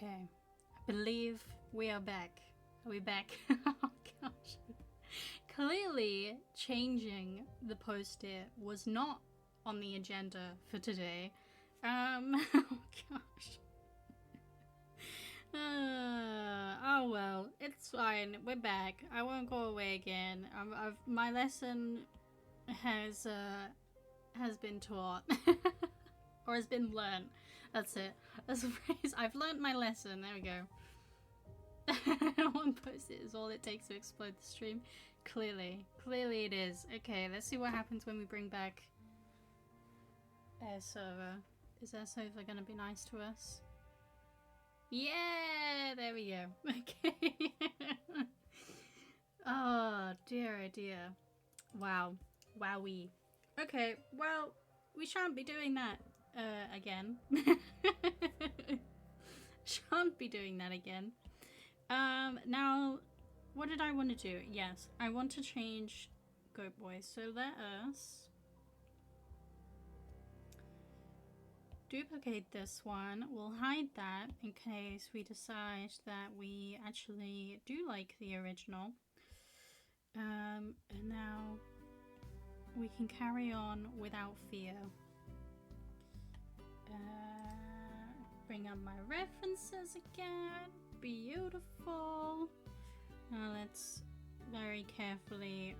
Okay, I believe we are back. Are we back? Oh gosh. Clearly, changing the post-it was not on the agenda for today. Oh gosh. Oh well, it's fine. We're back. I won't go away again. My lesson has been taught. Or has been learned. That's it. That's the phrase. I've learned my lesson. There we go. One post-it is all it takes to explode the stream. Clearly it is. Okay, let's see what happens when we bring back Air Server. Is Air Server gonna be nice to us? Yeah, there we go. Okay. Oh dear, oh dear. Wow. Wowee. Okay, well, we shan't be doing that again. Shan't be doing that again. Now, what did I want to do? Yes, I want to change Goat Boy. So let us duplicate this one. We'll hide that in case we decide that we actually do like the original. And now we can carry on without fear. Bring up my references again. Beautiful. Now let's very carefully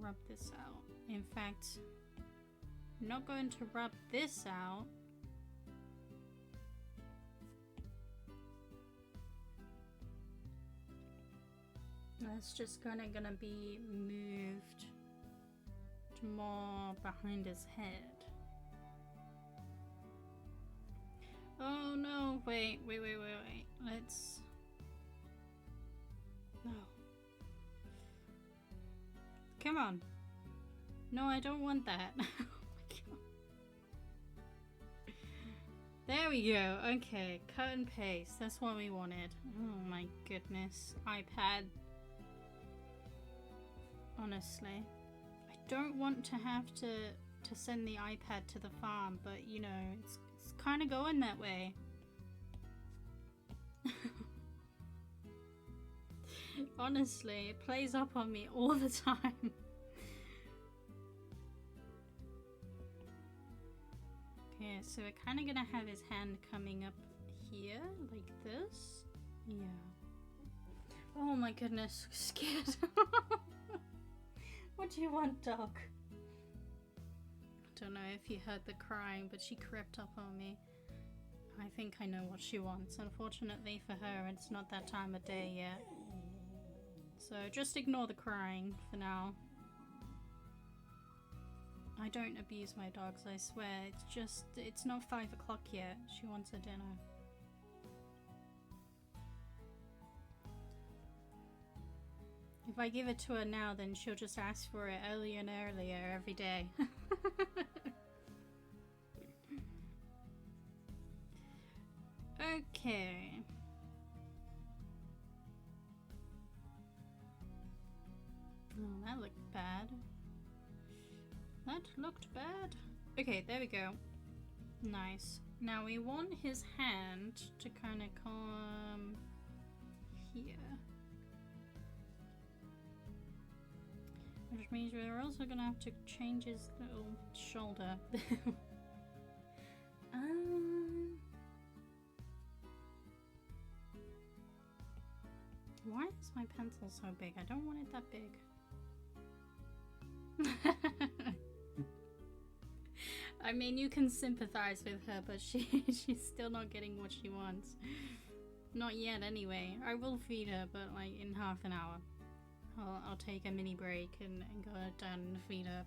rub this out. In fact, I'm not going to rub this out. That's just gonna be moved to more behind his head. Oh no, wait. Let's... No. Come on. No, I don't want that. Oh my god. There we go. Okay, cut and paste. That's what we wanted. Oh my goodness. iPad. Honestly. I don't want to have to send the iPad to the farm, but you know, it's kind of going that way. Honestly, it plays up on me all the time. Okay, so we're kind of gonna have his hand coming up here, like this. Yeah. Oh my goodness, scared. What do you want, dog? I don't know if you heard the crying, but she crept up on me. I think I know what she wants. Unfortunately for her, it's not that time of day yet. So just ignore the crying for now. I don't abuse my dogs, I swear. It's not 5 o'clock yet. She wants her dinner. If I give it to her now, then she'll just ask for it earlier and earlier every day. Okay. Oh, that looked bad. That looked bad. Okay, there we go. Nice. Now we want his hand to kind of come here. Which means we're also gonna have to change his little shoulder. Why is my pencil so big? I don't want it that big. I mean, you can sympathize with her, but she's still not getting what she wants. Not yet, anyway. I will feed her, but like in half an hour. I'll take a mini break and go down and feed her.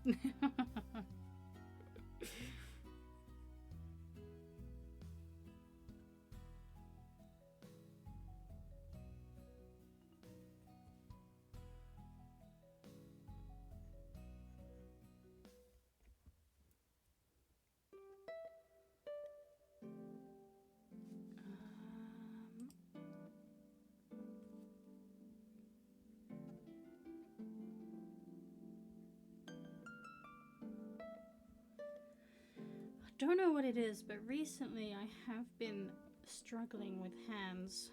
Don't know what it is, but recently I have been struggling with hands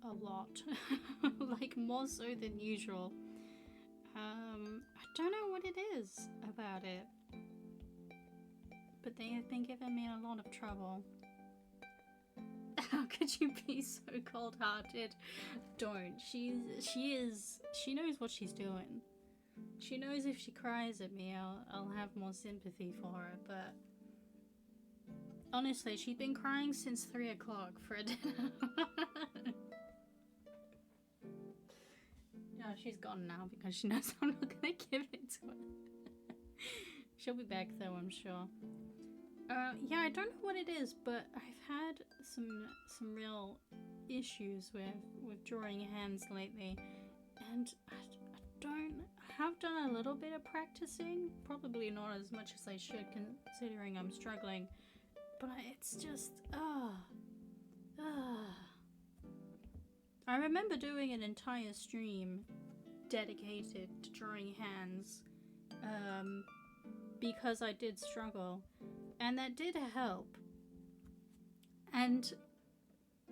a lot. Like more so than usual. I don't know what it is about it, but they have been giving me a lot of trouble. How could you be so cold-hearted? Don't. She knows what she's doing. She knows if she cries at me, I'll have more sympathy for her, but honestly, she's been crying since 3 o'clock for a dinner. Yeah, she's gone now because she knows I'm not gonna give it to her. She'll be back though, I'm sure. Yeah, I don't know what it is, but I've had some real issues with drawing hands lately, and I have done a little bit of practicing, probably not as much as I should considering I'm struggling, but it's just, I remember doing an entire stream dedicated to drawing hands, because I did struggle, and that did help, and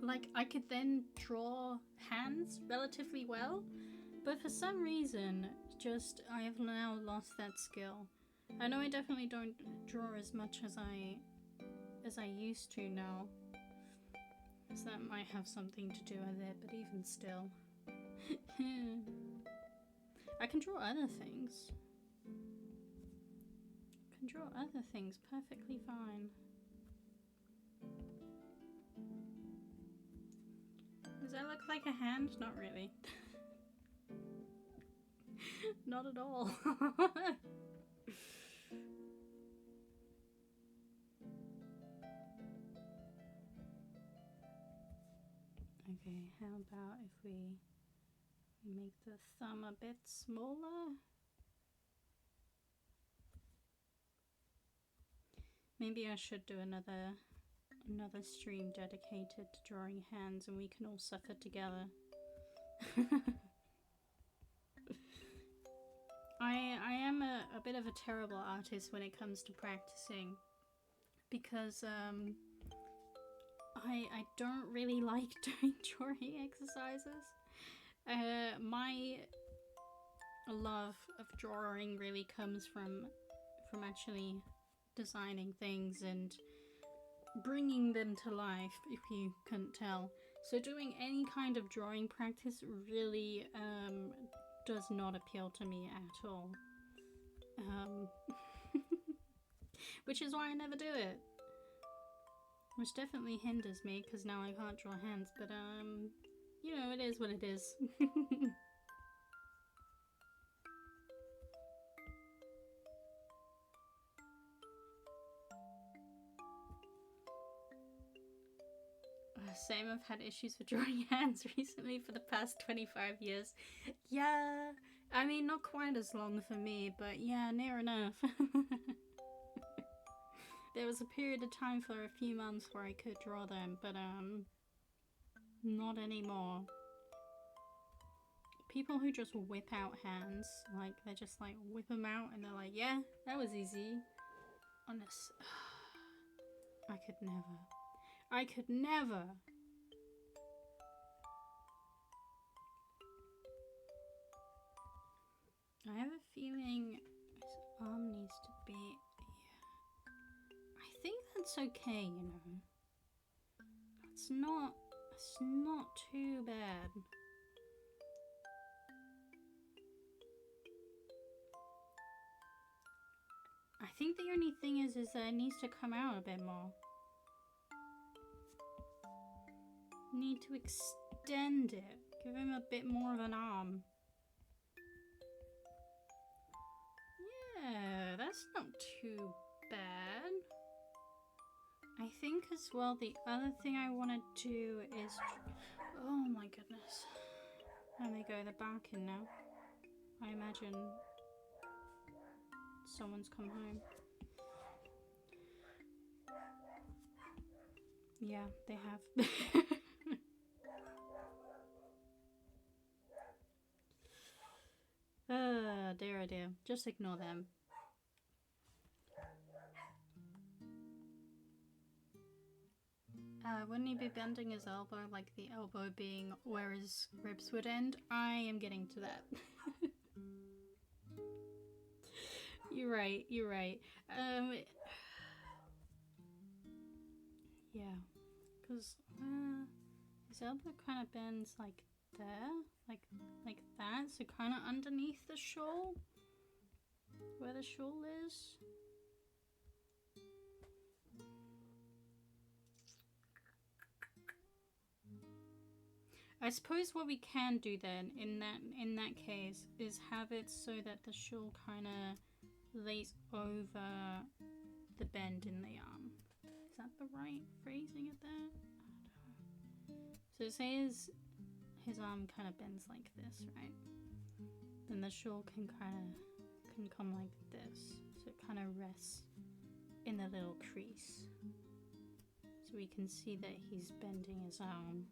like I could then draw hands relatively well, but for some reason just I have now lost that skill. I know I definitely don't draw as much as I used to now, so that might have something to do with it, but even still. I can draw other things. I can draw other things perfectly fine. Does that look like a hand? Not really. Not at all. Okay, how about if we make the thumb a bit smaller? Maybe I should do another stream dedicated to drawing hands and we can all suffer together. I am a bit of a terrible artist when it comes to practicing, because I don't really like doing drawing exercises. My love of drawing really comes from actually designing things and bringing them to life, if you couldn't tell. So doing any kind of drawing practice really does not appeal to me at all. Which is why I never do it. Which definitely hinders me, because now I can't draw hands, but you know, it is what it is. Same, I've had issues with drawing hands recently for the past 25 years. Yeah, I mean, not quite as long for me, but yeah, near enough. There was a period of time for a few months where I could draw them, but not anymore. People who just whip out hands, like they just like whip them out and they're like, yeah, that was easy. Honest, I could never. I could never. I have a feeling his arm needs to be, yeah. I think that's okay, you know. It's not too bad. I think the only thing is that it needs to come out a bit more. Need to extend it. Give him a bit more of an arm. Yeah, that's not too bad. I think as well the other thing I want to do is... Oh my goodness. Let me go the back in now. I imagine someone's come home. Yeah, they have. Dear, oh dear. Just ignore them. Why wouldn't he be bending his elbow, like the elbow being where his ribs would end? I am getting to that. You're right, you're right. Yeah, because his elbow kind of bends like there, like that, so kind of underneath the shawl, where the shawl is. I suppose what we can do then in that case is have it so that the shawl kind of lays over the bend in the arm. Is that the right phrasing of that? I don't know. So say his arm kind of bends like this, right? Then the shawl can come like this, so it kind of rests in a little crease, so we can see that he's bending his arm.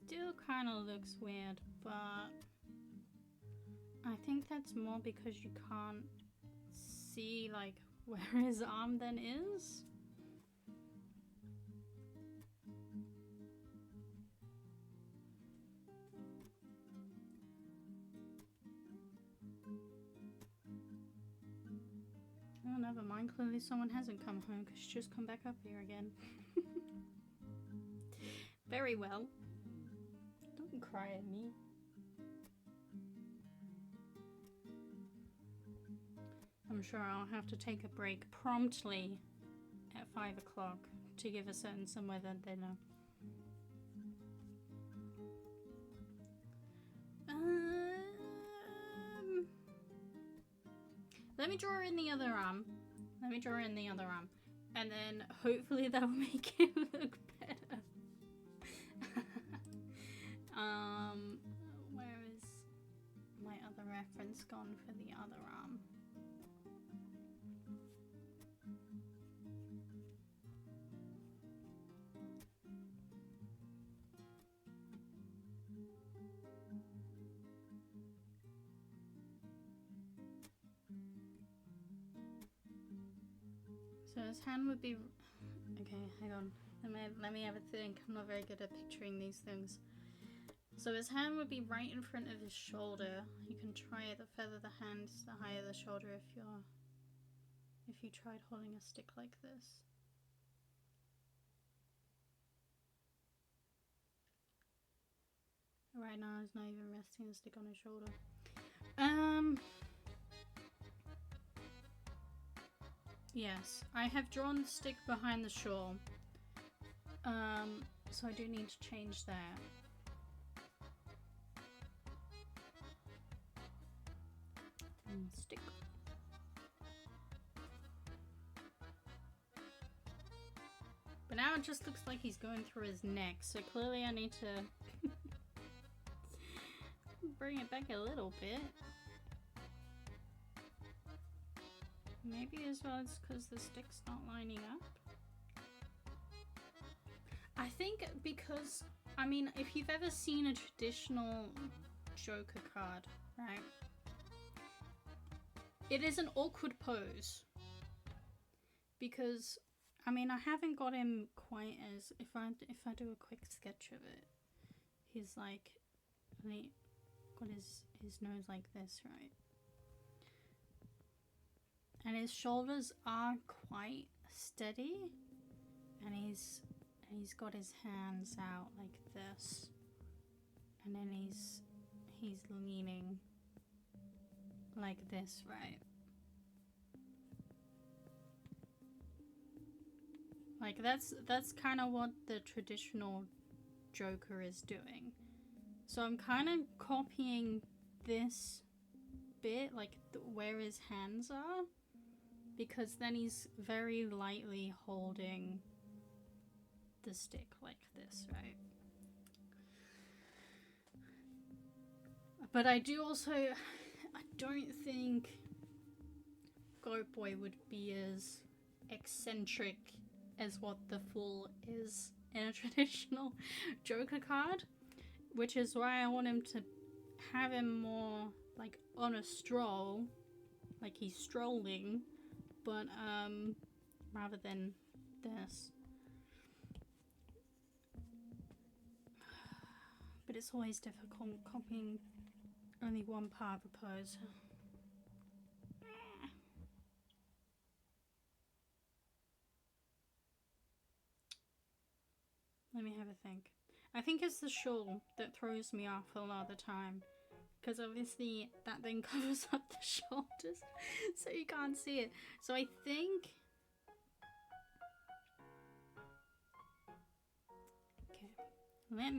Still kind of looks weird, but I think that's more because you can't see like where his arm then is. Oh, never mind. Clearly someone hasn't come home because she's just come back up here again. Very well. Don't cry at me. I'm sure I'll have to take a break promptly at 5 o'clock to give a sentence somewhere that they know. Let me draw in the other arm. And then hopefully that'll make it look better. Where is my other reference gone for the other arm? So his hand would be... Okay, hang on. Let me have a think. I'm not very good at picturing these things. So his hand would be right in front of his shoulder. You can try it. The feather the hand is the higher the shoulder if you tried holding a stick like this. Right now he's not even resting the stick on his shoulder. Yes, I have drawn the stick behind the shawl. So I do need to change that. Stick. But now it just looks like he's going through his neck, so clearly I need to bring it back a little bit. Maybe as well it's because the stick's not lining up. I think because, I mean, if you've ever seen a traditional Joker card, right? It is an awkward pose. Because, I mean, I haven't got him quite as, if I do a quick sketch of it, he's like, got his nose like this, right? And his shoulders are quite steady, and he's got his hands out like this, and then he's leaning like this, right? Like that's kind of what the traditional Joker is doing. So I'm kind of copying this bit, like where his hands are, because then he's very lightly holding the stick like this, right? But I do also, I don't think Goat Boy would be as eccentric as what the Fool is in a traditional Joker card. which is why I want him to have him more like on a stroll, like he's strolling, but rather than this. But it's always difficult copying only one part of a pose. Let me have a think. I think it's the shawl that throws me off a lot of the time. Because obviously that then covers up the shoulders so you can't see it. So I think... Okay. Let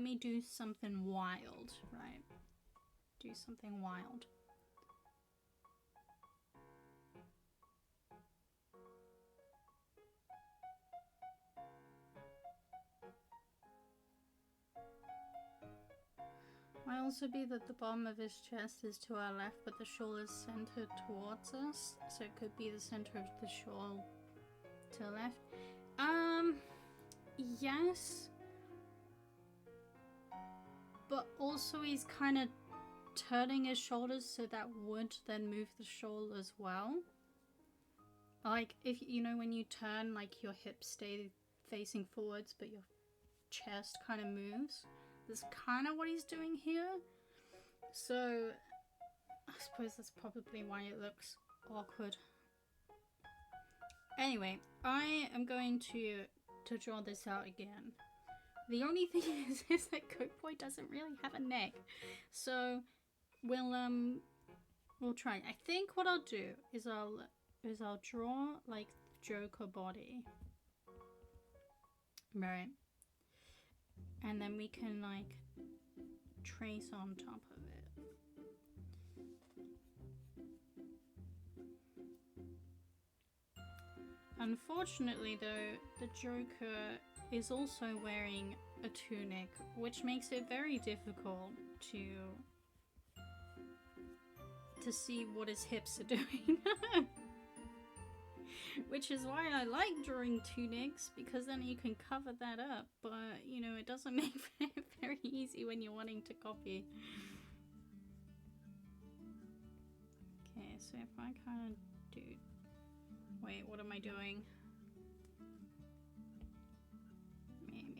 me do something wild, right? Do something wild. Might also be that the bottom of his chest is to our left, but the shawl is centered towards us, so it could be the center of the shawl to the left. Yes, but also he's kind of turning his shoulders, so that would then move the shawl as well. Like, if you know, when you turn, like your hips stay facing forwards, but your chest kind of moves. That's kind of what he's doing here. So I suppose that's probably why it looks awkward. Anyway, I am going to draw this out again. The only thing is that Coke Boy doesn't really have a neck, so we'll try. I think what I'll do is I'll draw like Joker body, right? And then we can like trace on top of it. Unfortunately though, the Joker is also wearing a tunic, which makes it very difficult to see what his hips are doing. Which is why I like drawing tunics, because then you can cover that up, but you know, it doesn't make it very easy when you're wanting to copy. Okay, so if I kind of do... Wait, what am I doing? Me.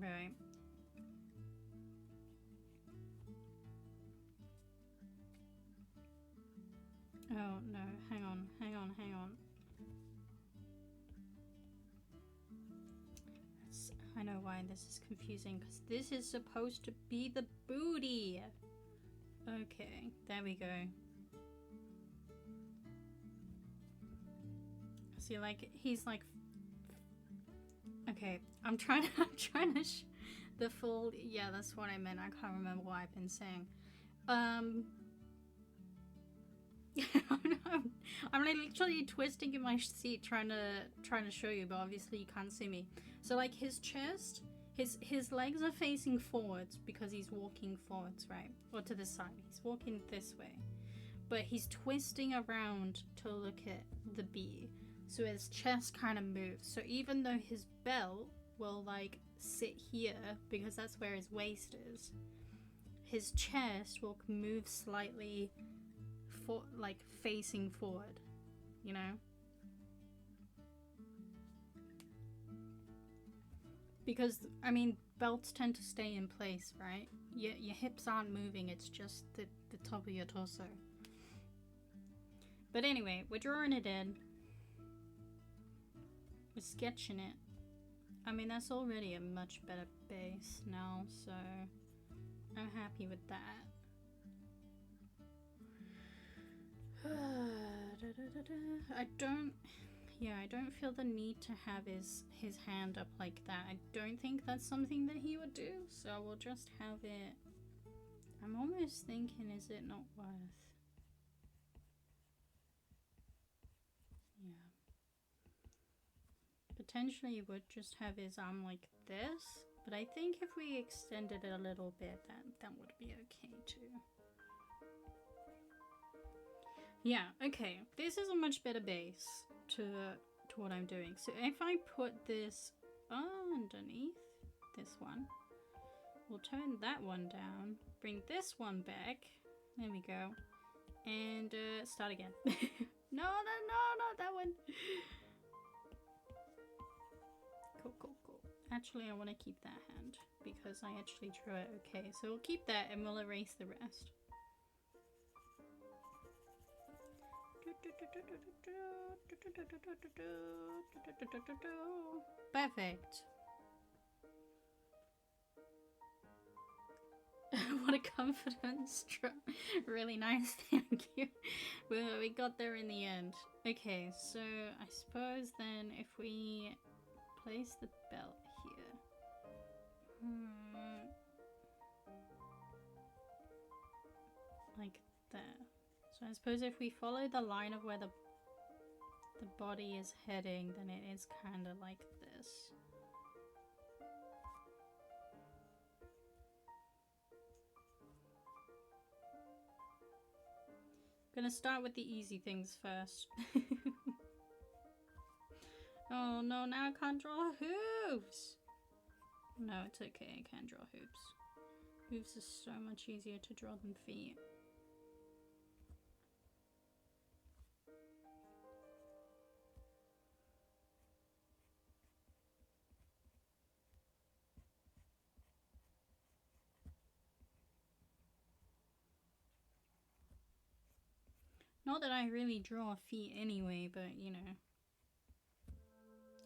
Right. Oh no, hang on. I know why this is confusing, because this is supposed to be the booty. Okay, there we go. See, like, he's like... Okay, I'm trying to the full... Yeah, that's what I meant. I can't remember what I've been saying. I'm like literally twisting in my seat trying to show you, but obviously you can't see me. So like his chest, his legs are facing forwards because he's walking forwards, right? Or to the side. He's walking this way. But he's twisting around to look at the bee. So his chest kind of moves. So even though his belt will like sit here because that's where his waist is, his chest will move slightly like facing forward, you know? Because, I mean, belts tend to stay in place, right? Your hips aren't moving, it's just the top of your torso. But anyway, we're drawing it in. We're sketching it. I mean, that's already a much better base now, so I'm happy with that. I don't feel the need to have his hand up like that. I don't think that's something that he would do, so we'll just have it. I'm almost thinking, is it not worth? Potentially would just have his arm like this, but I think if we extended it a little bit, that would be okay too. Yeah, okay. This is a much better base to what I'm doing. So if I put this underneath this one, we'll turn that one down, bring this one back. There we go. And start again. No, not that one. Cool. Actually, I want to keep that hand because I actually drew it okay. So we'll keep that and we'll erase the rest. Perfect. What a confidence. Really nice, thank you. We got there in the end. Okay, so I suppose then if we place the belt here. Like there. So I suppose if we follow the line of where the body is heading, then it is kind of like this. Gonna start with the easy things first. Oh no, now I can't draw hooves! No, it's okay, I can draw hooves. Hooves is so much easier to draw than feet. Not that I really draw feet anyway, but you know.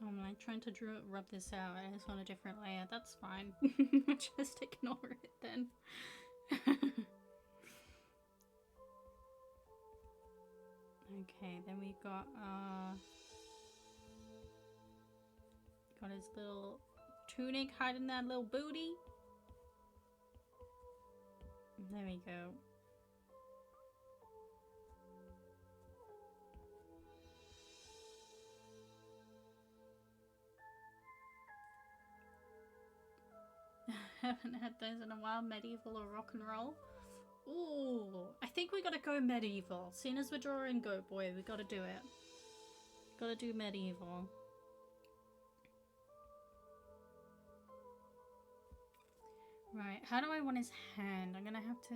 I'm like trying to rub this out and it's on a different layer. That's fine. Just ignore it then. Okay, then we got his little tunic hiding that little booty. There we go. Haven't had those in a while. Medieval or rock and roll? Ooh, I think we gotta go medieval. Seeing as we're drawing Goat Boy, we gotta do it. Gotta do medieval. Right, how do I want his hand? I'm gonna have to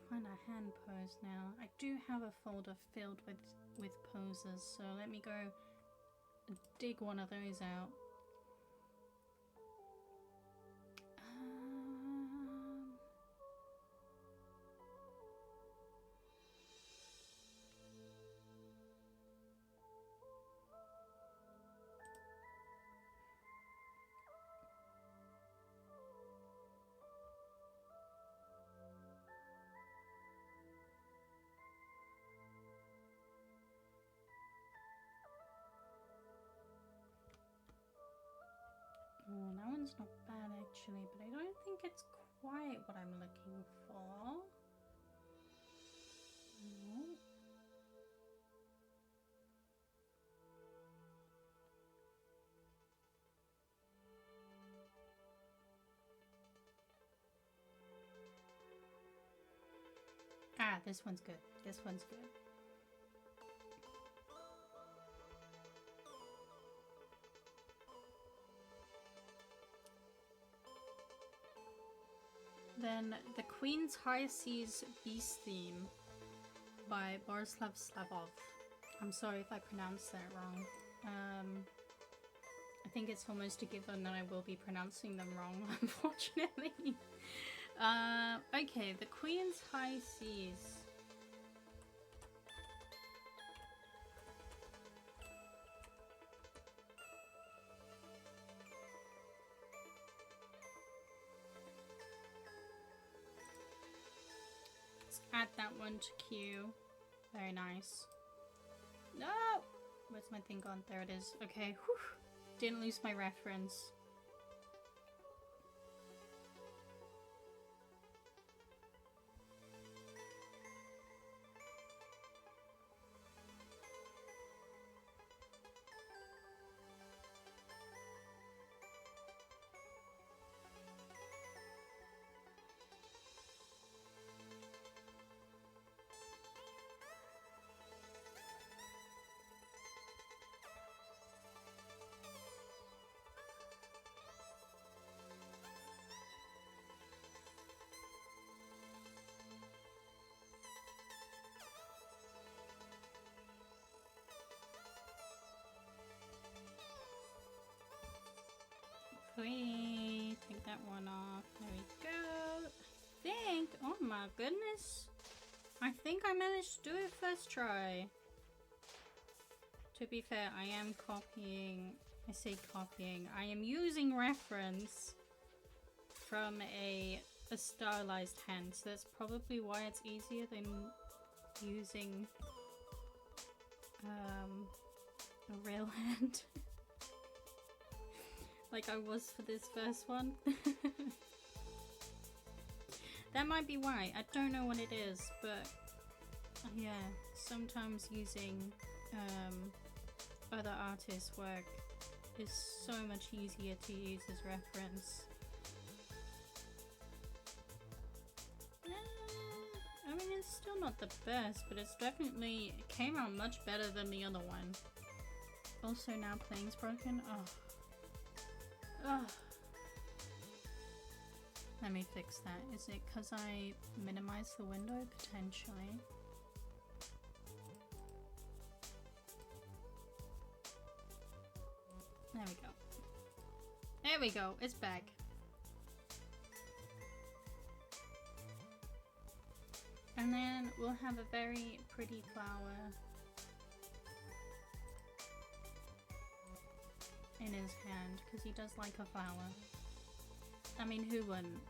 find a hand pose now. I do have a folder filled with poses, so let me go dig one of those out. Oh, that one's not bad actually, but I don't think it's quite what I'm looking for. No. Ah, this one's good. This one's good. Then The Queen's High Seas Beast Theme by Borislav Slavov. I'm sorry if I pronounced that wrong. I think it's almost a given that I will be pronouncing them wrong, unfortunately. Okay, The Queen's High Seas. Let's add that one to queue. Very nice. No! Where's my thing gone? There it is. Okay, whew. Didn't lose my reference. We take that one off. There we go. Oh my goodness. I think I managed to do it first try. To be fair, I am copying. I say copying. I am using reference from a stylized hand, so that's probably why it's easier than using a real hand. Like I was for this first one. That might be why. I don't know what it is, but yeah, sometimes using other artists' work is so much easier to use as reference. I mean, it's still not the best, but it's definitely, it came out much better than the other one. Also now playing's broken. Oh. Let me fix that. Is it because I minimized the window? Potentially. There we go. There we go. It's back. And then we'll have a very pretty flower in his hand, because he does like a flower. I mean, who wouldn't?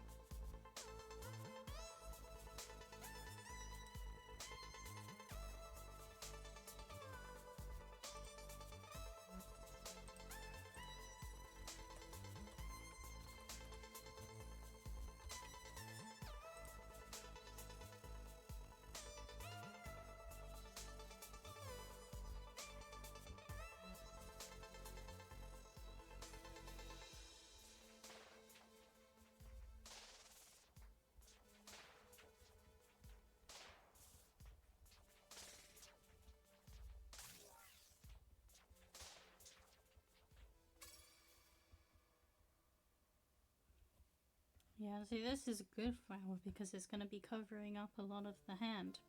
Yeah, see, this is a good flower because it's going to be covering up a lot of the hand.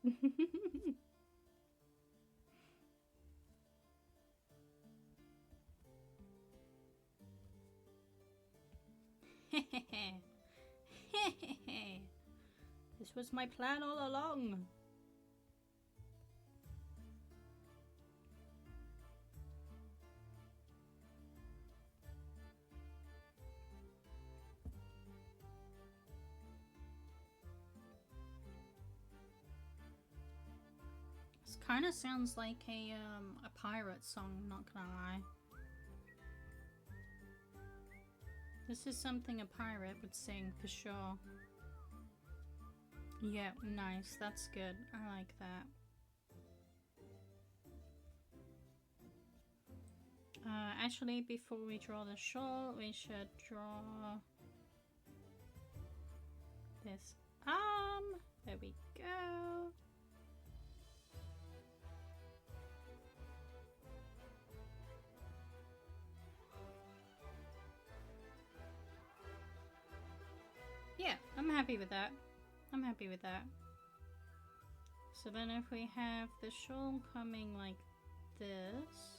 This was my plan all along. This kind of sounds like a pirate song, not gonna lie. This is something a pirate would sing for sure. Yeah, nice. That's good. I like that. Actually, before we draw the shawl, we should draw this arm. There we go. Yeah, I'm happy with that. I'm happy with that. So then if we have the shawl coming like this.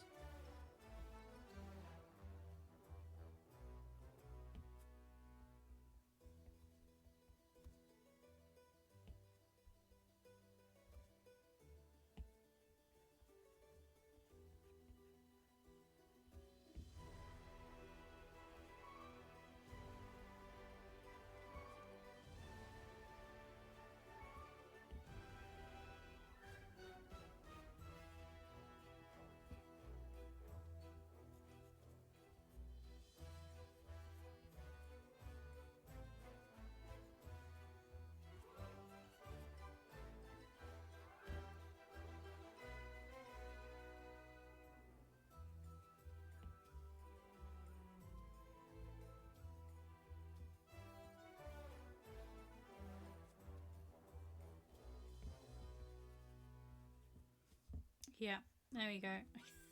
Yeah, there we go. I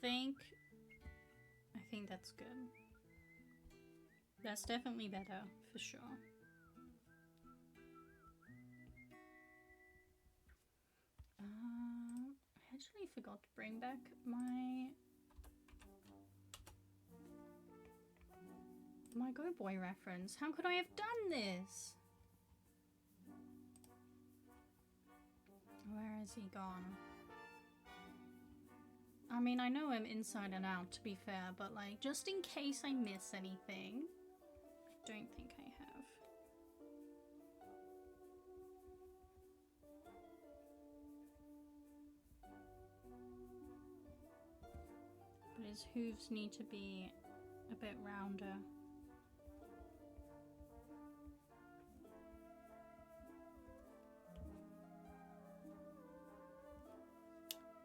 think that's good. That's definitely better, for sure. I actually forgot to bring back my Go Boy reference. How could I have done this? Where has he gone? I mean, I know him inside and out, to be fair, but like, just in case I miss anything, I don't think I have. But his hooves need to be a bit rounder.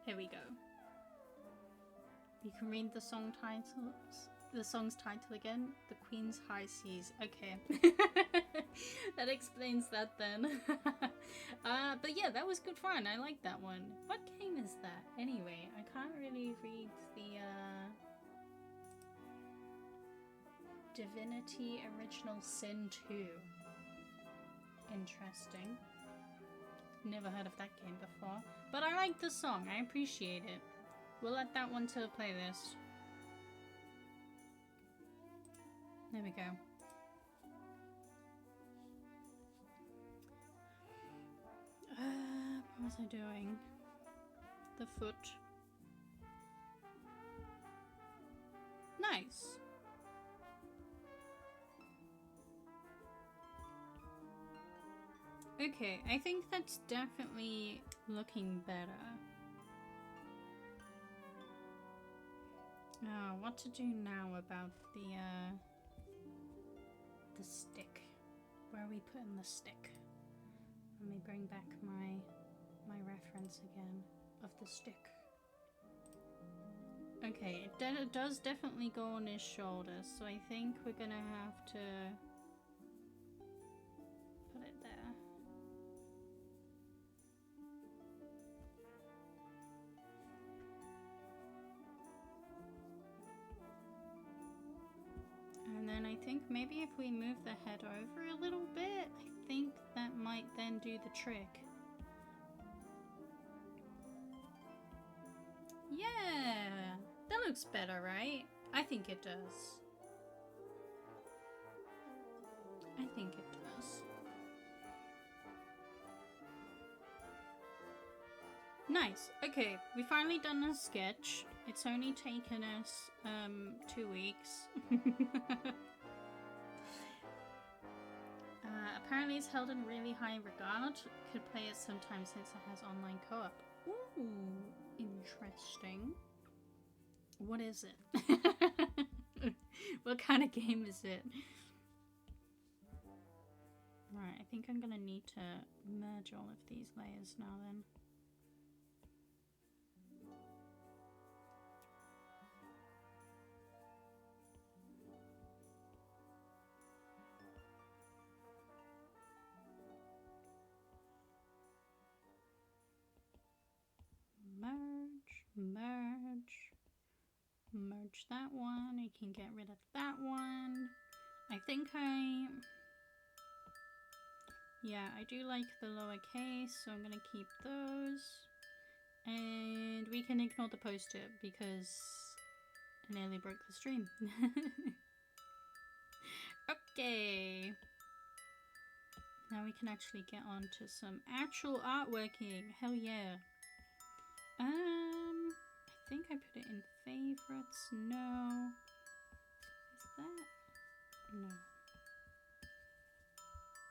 Here we go. You can read the song titles. The song's title again. The Queen's High Seas. Okay. That explains that then. But yeah, that was good fun. I like that one. What game is that? Anyway, I can't really read the Divinity Original Sin 2. Interesting. Never heard of that game before. But I like the song. I appreciate it. We'll add that one to the playlist. There we go. What was I doing? The foot. Nice. Okay, I think that's definitely looking better. What to do now about the stick? Where are we putting the stick? Let me bring back my reference again of the stick. Okay, it does definitely go on his shoulders, so I think we're gonna have to put it there. And then I think maybe if we move the head over a little bit, I think that might then do the trick. Yeah, that looks better, right? I think it does. I think it does. Nice. Okay, we finally done a sketch. It's only taken us 2 weeks. Apparently it's held in really high regard. Could play it sometimes since it has online co-op. Ooh, interesting. What is it? What kind of game is it? Right, I think I'm gonna need to merge all of these layers now then. Merge that one. I can get rid of that one. I think yeah, I do like the lowercase, so I'm gonna keep those. And we can ignore the post-it because I nearly broke the stream. Okay. Now we can actually get on to some actual artworking. Hell yeah. I think I put it in favorites. No. Is that? No.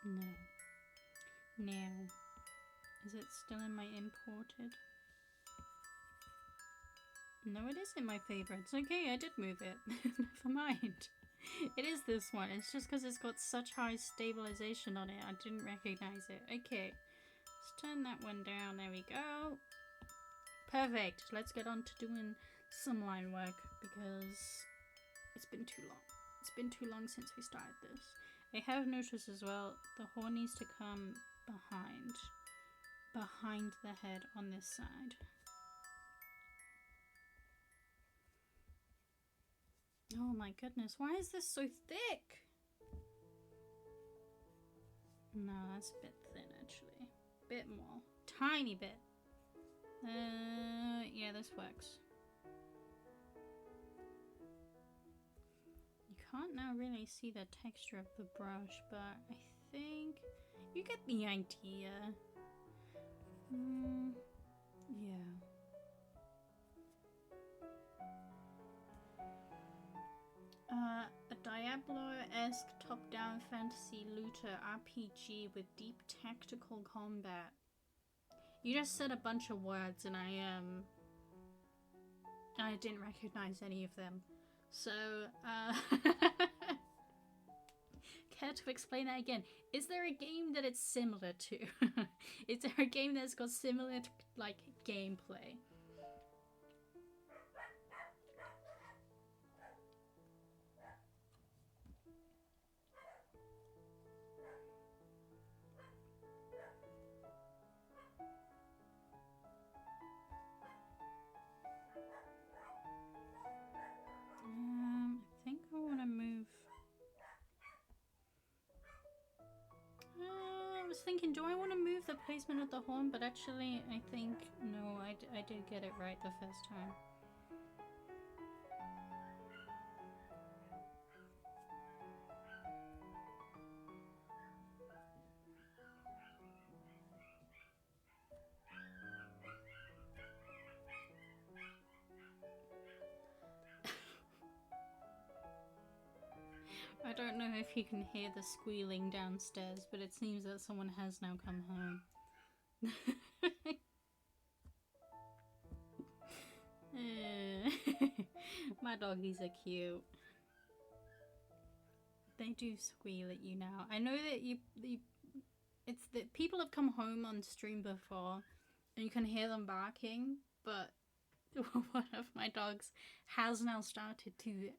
No. Now. Is it still in my imported? No, it is in my favorites. Okay, I did move it. Never mind. It is this one. It's just because it's got such high stabilization on it. I didn't recognize it. Okay. Let's turn that one down. There we go. Perfect. Let's get on to doing some line work because it's been too long. It's been too long since we started this. I have noticed as well, the horn needs to come behind the head on this side. Oh my goodness, why is this so thick? No, that's a bit thin actually. Bit more. Tiny bit. Yeah, this works. You can't now really see the texture of the brush, but I think you get the idea. Yeah. A Diablo-esque top-down fantasy looter RPG with deep tactical combat. You just said a bunch of words and I didn't recognize any of them. So, care to explain that again? Is there a game that it's similar to? Is there a game that's got similar, like, gameplay? I think I want to move. I was thinking, do I want to move the placement of the horn? But actually, I think, no, I did get it right the first time. I don't know if you can hear the squealing downstairs, but it seems that someone has now come home. My doggies are cute. They do squeal at you now. I know that it's that people have come home on stream before and you can hear them barking, but one of my dogs has now started to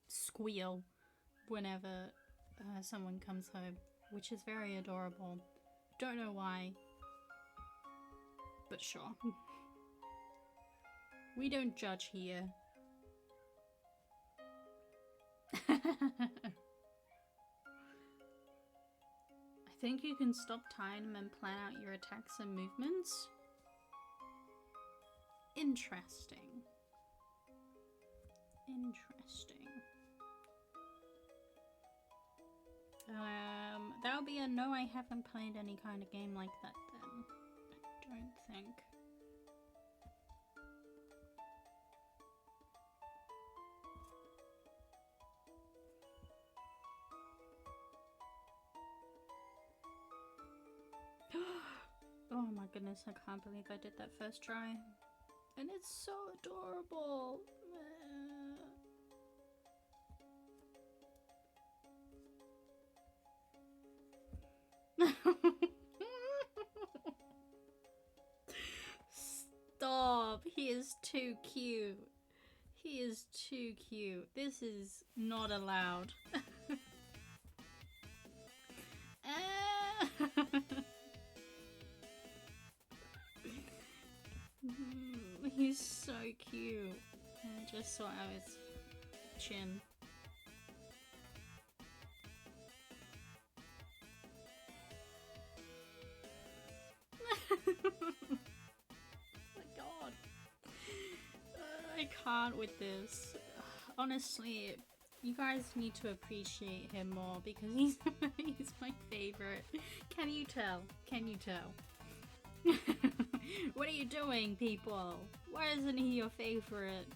squeal whenever someone comes home, which is very adorable. Don't know why, but sure. We don't judge here. I think you can stop time and plan out your attacks and movements. Interesting. Interesting. That would be a no, I haven't played any kind of game like that then. I don't think. Oh my goodness, I can't believe I did that first try. And it's so adorable. Stop! He is too cute. He is too cute. This is not allowed. He's so cute. I just saw out his chin. Oh my god. I can't with this. Honestly, you guys need to appreciate him more because he's my favorite. Can you tell? Can you tell? What are you doing, people? Why isn't he your favorite?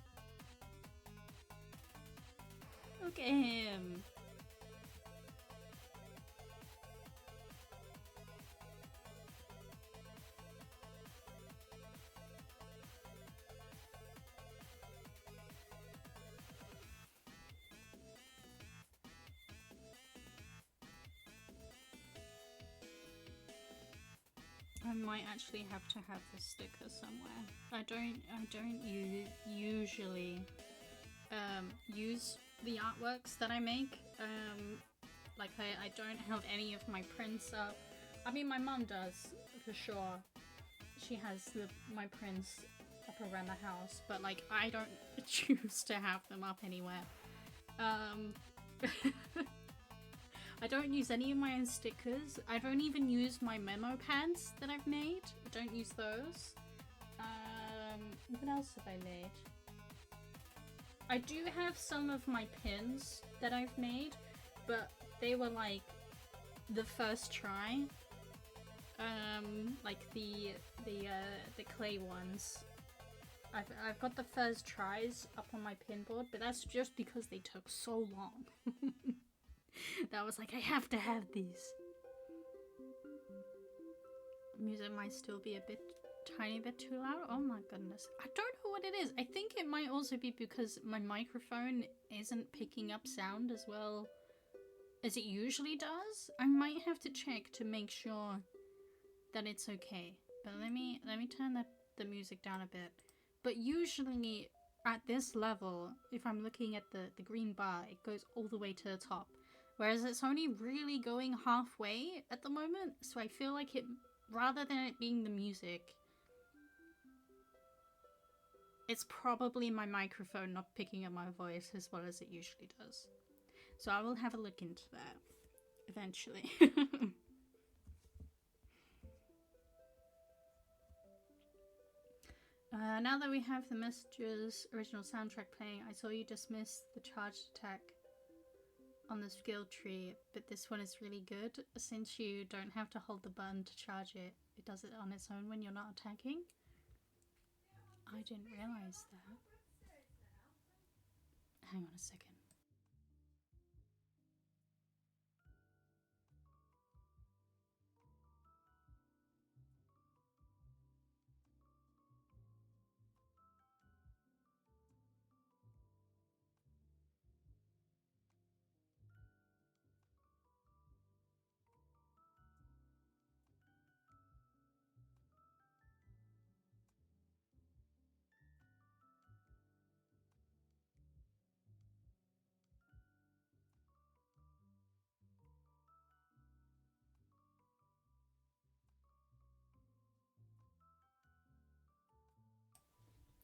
Look at him. I might actually have to have the sticker somewhere. I don't usually use the artworks that I make. Like I don't have any of my prints up. I mean, my mum does for sure. She has my prints up around the house, but like I don't choose to have them up anywhere. I don't use any of my own stickers. I don't even use my memo pads that I've made. I don't use those. What else have I made? I do have some of my pins that I've made, but they were like the first try. Like the clay ones. I've got the first tries up on my pin board, but that's just because they took so long. That I was like, I have to have these. Music might still be a tiny bit too loud. Oh my goodness. I don't know what it is. I think it might also be because my microphone isn't picking up sound as well as it usually does. I might have to check to make sure that it's okay. But let me turn the music down a bit. But usually at this level, if I'm looking at the green bar, it goes all the way to the top. Whereas it's only really going halfway at the moment. So I feel like it, rather than it being the music, it's probably my microphone not picking up my voice as well as it usually does. So I will have a look into that eventually. Now that we have the Message's original soundtrack playing, I saw you dismiss the charged attack on the skill tree, but this one is really good since you don't have to hold the button to charge it. It does it on its own when you're not attacking. I didn't realize that. Hang on a second.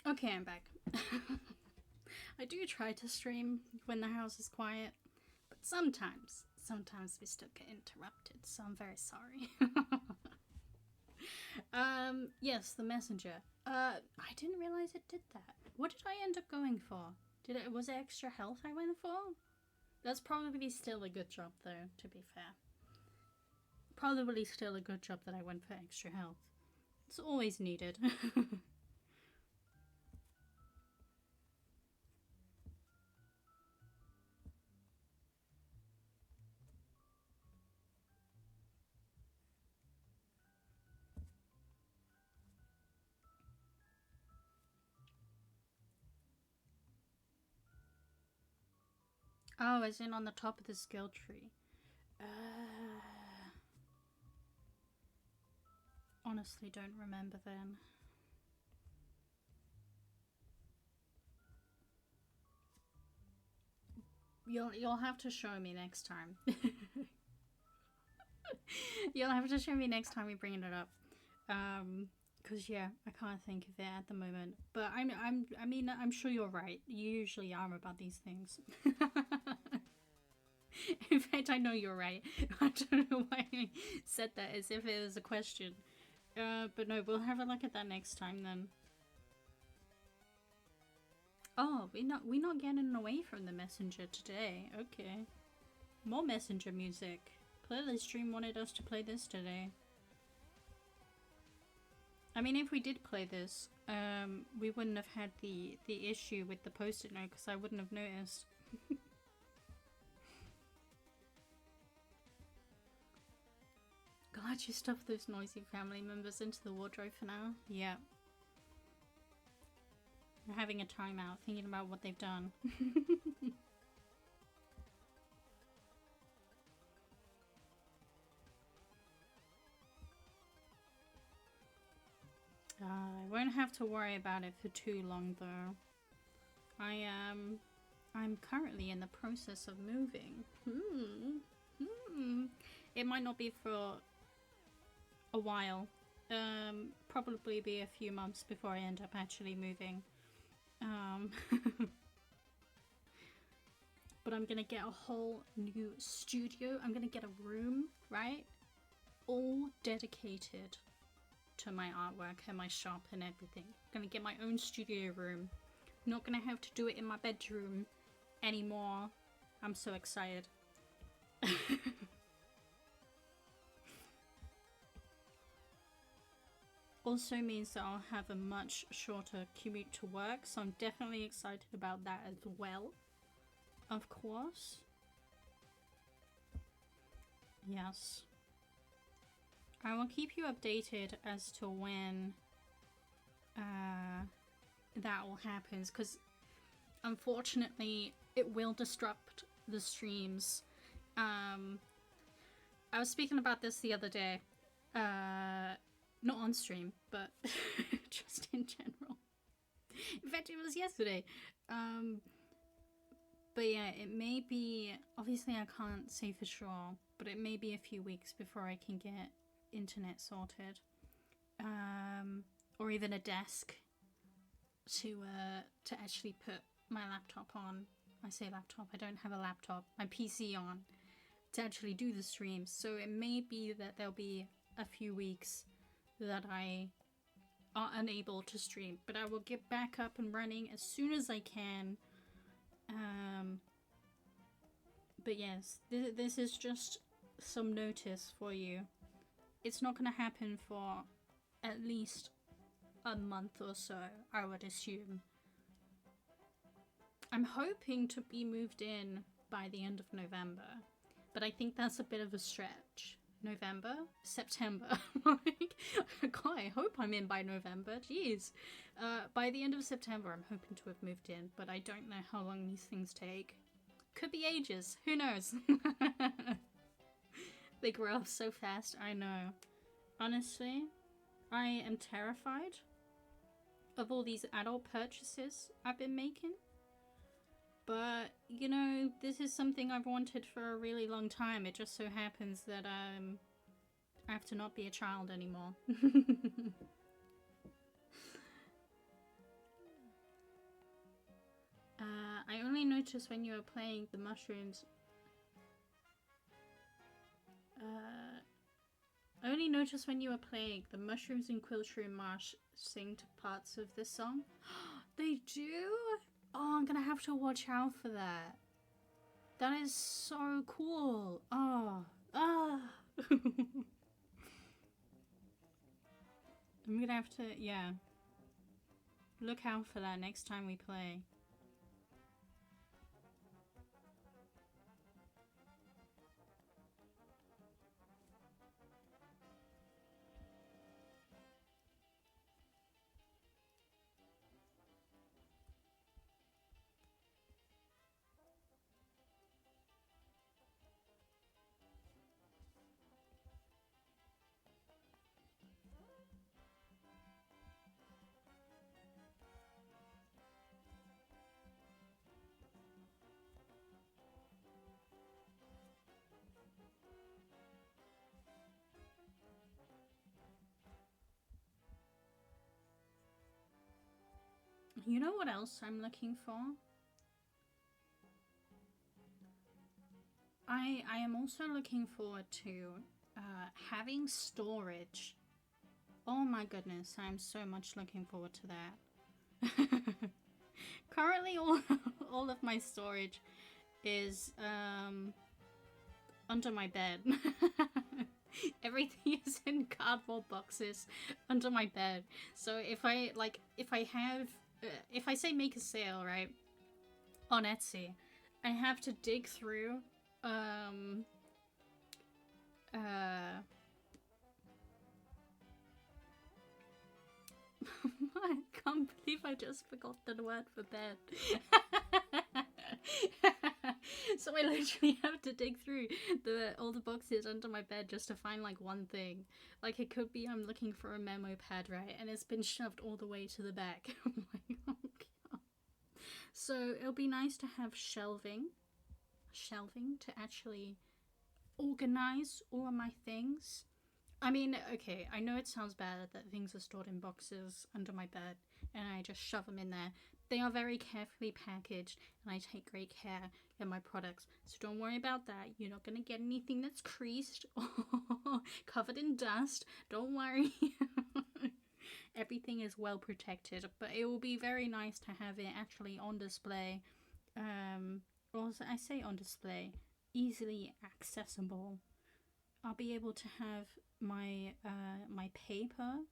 Okay, I'm back. I do try to stream when the house is quiet, but sometimes we still get interrupted, so I'm very sorry. Yes, the messenger. I didn't realize it did that. What did I end up going for? Was it extra health I went for? That's probably still a good job though, to be fair. Probably still a good job that I went for extra health. It's always needed. Oh, as in on the top of the skill tree. Honestly, don't remember then. You'll have to show me next time. You'll have to show me next time we bring it up. Cause yeah, I can't think of it at the moment. But I'm sure you're right. You usually are about these things. In fact, I know you're right. I don't know why I said that as if it was a question. But no, we'll have a look at that next time then. Oh, we're not getting away from the messenger today. Okay. More messenger music. Clearly stream wanted us to play this today. I mean, if we did play this, we wouldn't have had the issue with the post-it note because I wouldn't have noticed. Glad you stuffed those noisy family members into the wardrobe for now. Yeah. They're having a timeout, thinking about what they've done. I won't have to worry about it for too long though. I'm currently in the process of moving. It might not be for a while. Probably be a few months before I end up actually moving. But I'm gonna get a whole new studio. I'm gonna get a room, right? All dedicated to my artwork and my shop and everything. I'm gonna get my own studio room Not gonna have to do it in my bedroom anymore. I'm so excited. Also means that I'll have a much shorter commute to work, so I'm definitely excited about that as well. Of course. Yes. I will keep you updated as to when that all happens, because unfortunately it will disrupt the streams. I was speaking about this the other day. Not on stream, but just in general. In fact, it was yesterday. But yeah, it may be, obviously I can't say for sure, but it may be a few weeks before I can get internet sorted. Or even a desk to actually put my laptop on. I say laptop, I don't have a laptop, my PC on to actually do the streams. So it may be that there'll be a few weeks that I are unable to stream, but I will get back up and running as soon as I can. But yes, this is just some notice for you. It's not going to happen for at least a month or so, I would assume. I'm hoping to be moved in by the end of November, but I think that's a bit of a stretch. November? September. Like, God, I hope I'm in by November. Jeez. By the end of September, I'm hoping to have moved in, but I don't know how long these things take. Could be ages. Who knows? They grow up so fast, I know. Honestly, I am terrified of all these adult purchases I've been making. But, you know, this is something I've wanted for a really long time. It just so happens that I have to not be a child anymore. I only noticed when you were playing the mushrooms. I only noticed when you were playing the mushrooms in Quiltry Marsh sing to parts of this song. They do? Oh, I'm gonna have to watch out for that. That is so cool. Oh, ah. I'm gonna have to, yeah. Look out for that next time we play. You know what else I'm looking for? I am also looking forward to having storage. Oh my goodness, I'm so much looking forward to that. Currently, all of my storage is under my bed. Everything is in cardboard boxes under my bed. So if I say make a sale, right, on Etsy, I have to dig through I can't believe I just forgot the word for bed. So I literally have to dig through all the boxes under my bed just to find like one thing. Like it could be I'm looking for a memo pad, right? And it's been shoved all the way to the back. I'm like, oh God. So it'll be nice to have shelving to actually organize all of my things. I mean, okay, I know it sounds bad that things are stored in boxes under my bed and I just shove them in there. They are very carefully packaged and I take great care of my products. So don't worry about that. You're not going to get anything that's creased or covered in dust. Don't worry. everything is well protected, but it will be very nice to have it actually on display. Also, I say on display, easily accessible. I'll be able to have my my paper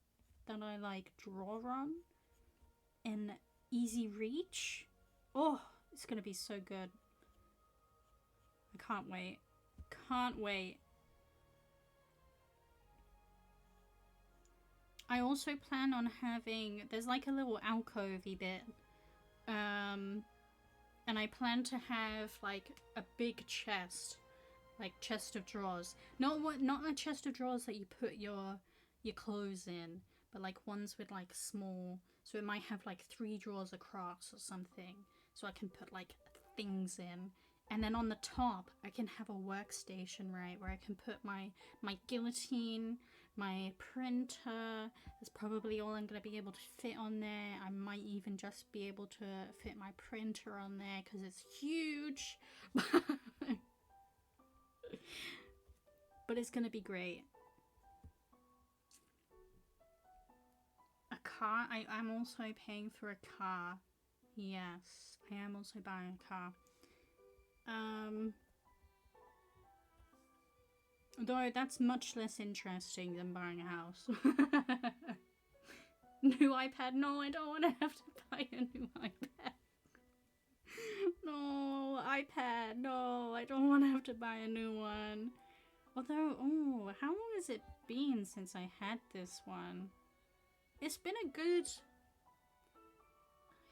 that I like draw on in easy reach. Oh, it's gonna be so good. I can't wait. Can't wait. I also plan on having, there's like a little alcovey bit. And I plan to have like a big chest, like chest of drawers. Not a chest of drawers that you put your clothes in, but like ones with like small, so it might have like 3 drawers across or something, so I can put like things in. And then on the top I can have a workstation, right, where I can put my guillotine, my printer. That's probably all I'm going to be able to fit on there. I might even just be able to fit my printer on there because it's huge. But it's going to be great. A car? I'm also paying for a car. Yes, I am also buying a car. Though that's much less interesting than buying a house. New iPad? No, I don't want to have to buy a new iPad. No, iPad, no, I don't want to have to buy a new one. Although, oh, how long has it been since I had this one? It's been a good...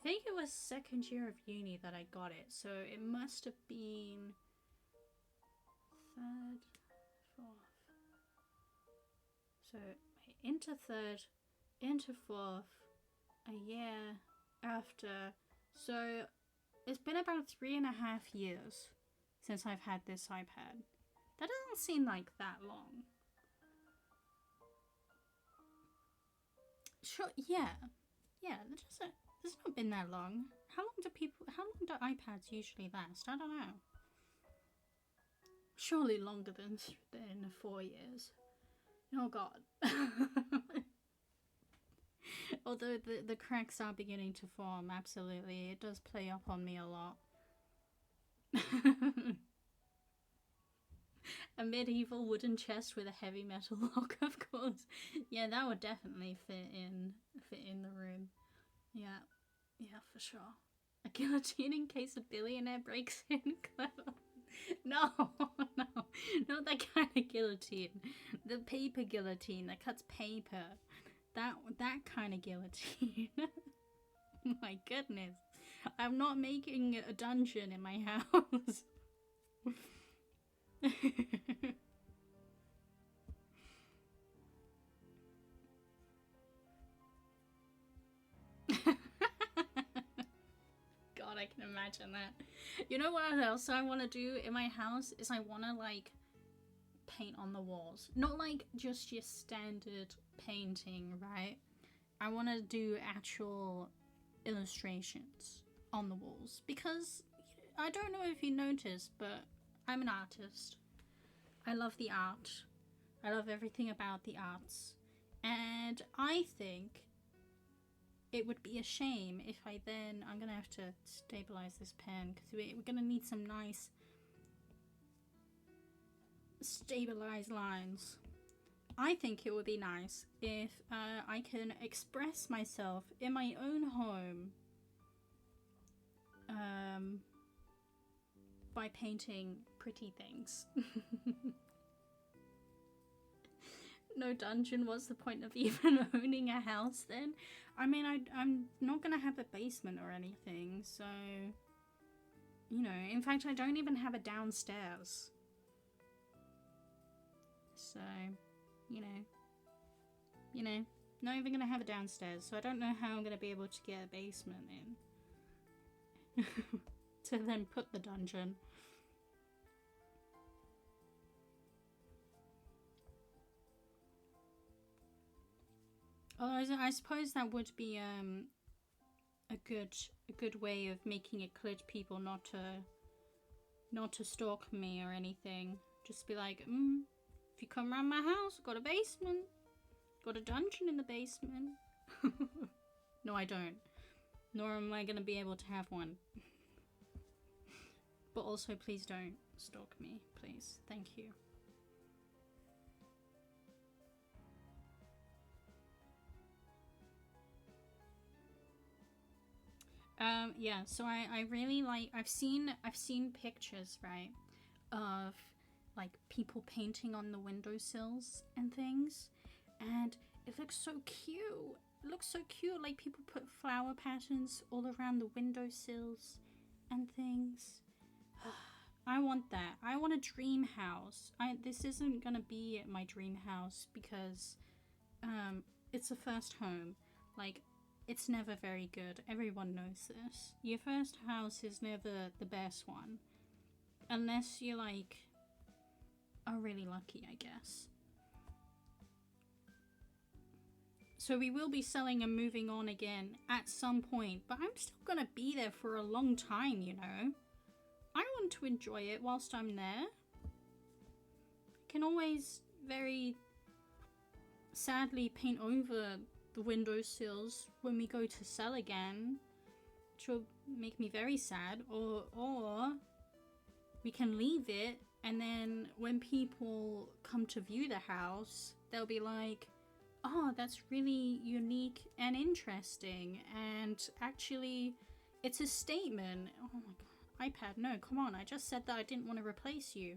I think it was 2nd year of uni that I got it, so it must have been 3rd, 4th. So, into 3rd, into 4th, a year after. So, it's been about 3.5 years since I've had this iPad. That doesn't seem like that long. Sure, yeah. Yeah, it's not been that long. How long do iPads usually last? I don't know. Surely longer than 4 years. Oh god. Although the cracks are beginning to form, absolutely. It does play up on me a lot. A medieval wooden chest with a heavy metal lock, of course. Yeah, that would definitely fit in the room. Yeah, for sure. A guillotine in case a billionaire breaks in. No, not that kind of guillotine. The paper guillotine that cuts paper. That kind of guillotine. My goodness, I'm not making a dungeon in my house. God, I can imagine that. You know what else I want to do in my house is I want to like paint on the walls. Not like just your standard painting, right? I want to do actual illustrations on the walls because I don't know if you noticed, but I'm an artist. I love the art. I love everything about the arts. And I think it would be a shame if I'm gonna have to stabilize this pen because we're gonna need some nice stabilized lines. I think it would be nice if I can express myself in my own home by painting pretty things. No dungeon, what's the point of even owning a house then? I mean, I'm not gonna have a basement or anything, so... You know, in fact, I don't even have a downstairs. So, you know, not even gonna have a downstairs, so I don't know how I'm gonna be able to get a basement in. To then put the dungeon. Although I suppose that would be a good way of making it clear to people not to stalk me or anything. Just be like, if you come around my house, got a basement, got a dungeon in the basement. No, I don't. Nor am I gonna be able to have one. But also, please don't stalk me, please. Thank you. Yeah, so I really like, I've seen pictures, right, of like people painting on the windowsills and things, and it looks so cute. It looks so cute, like people put flower patterns all around the windowsills and things. I want that. I want a dream house. This isn't gonna be my dream house because it's a first home. Like, it's never very good. Everyone knows this. Your first house is never the best one. Unless you like are really lucky, I guess. So we will be selling and moving on again at some point, but I'm still gonna be there for a long time, you know. I want to enjoy it whilst I'm there. I can always very sadly paint over the windowsills when we go to sell again, which will make me very sad, or we can leave it, and then when people come to view the house, they'll be like, oh, that's really unique and interesting, and actually it's a statement. Oh my god, iPad, no, come on, I just said that I didn't want to replace you.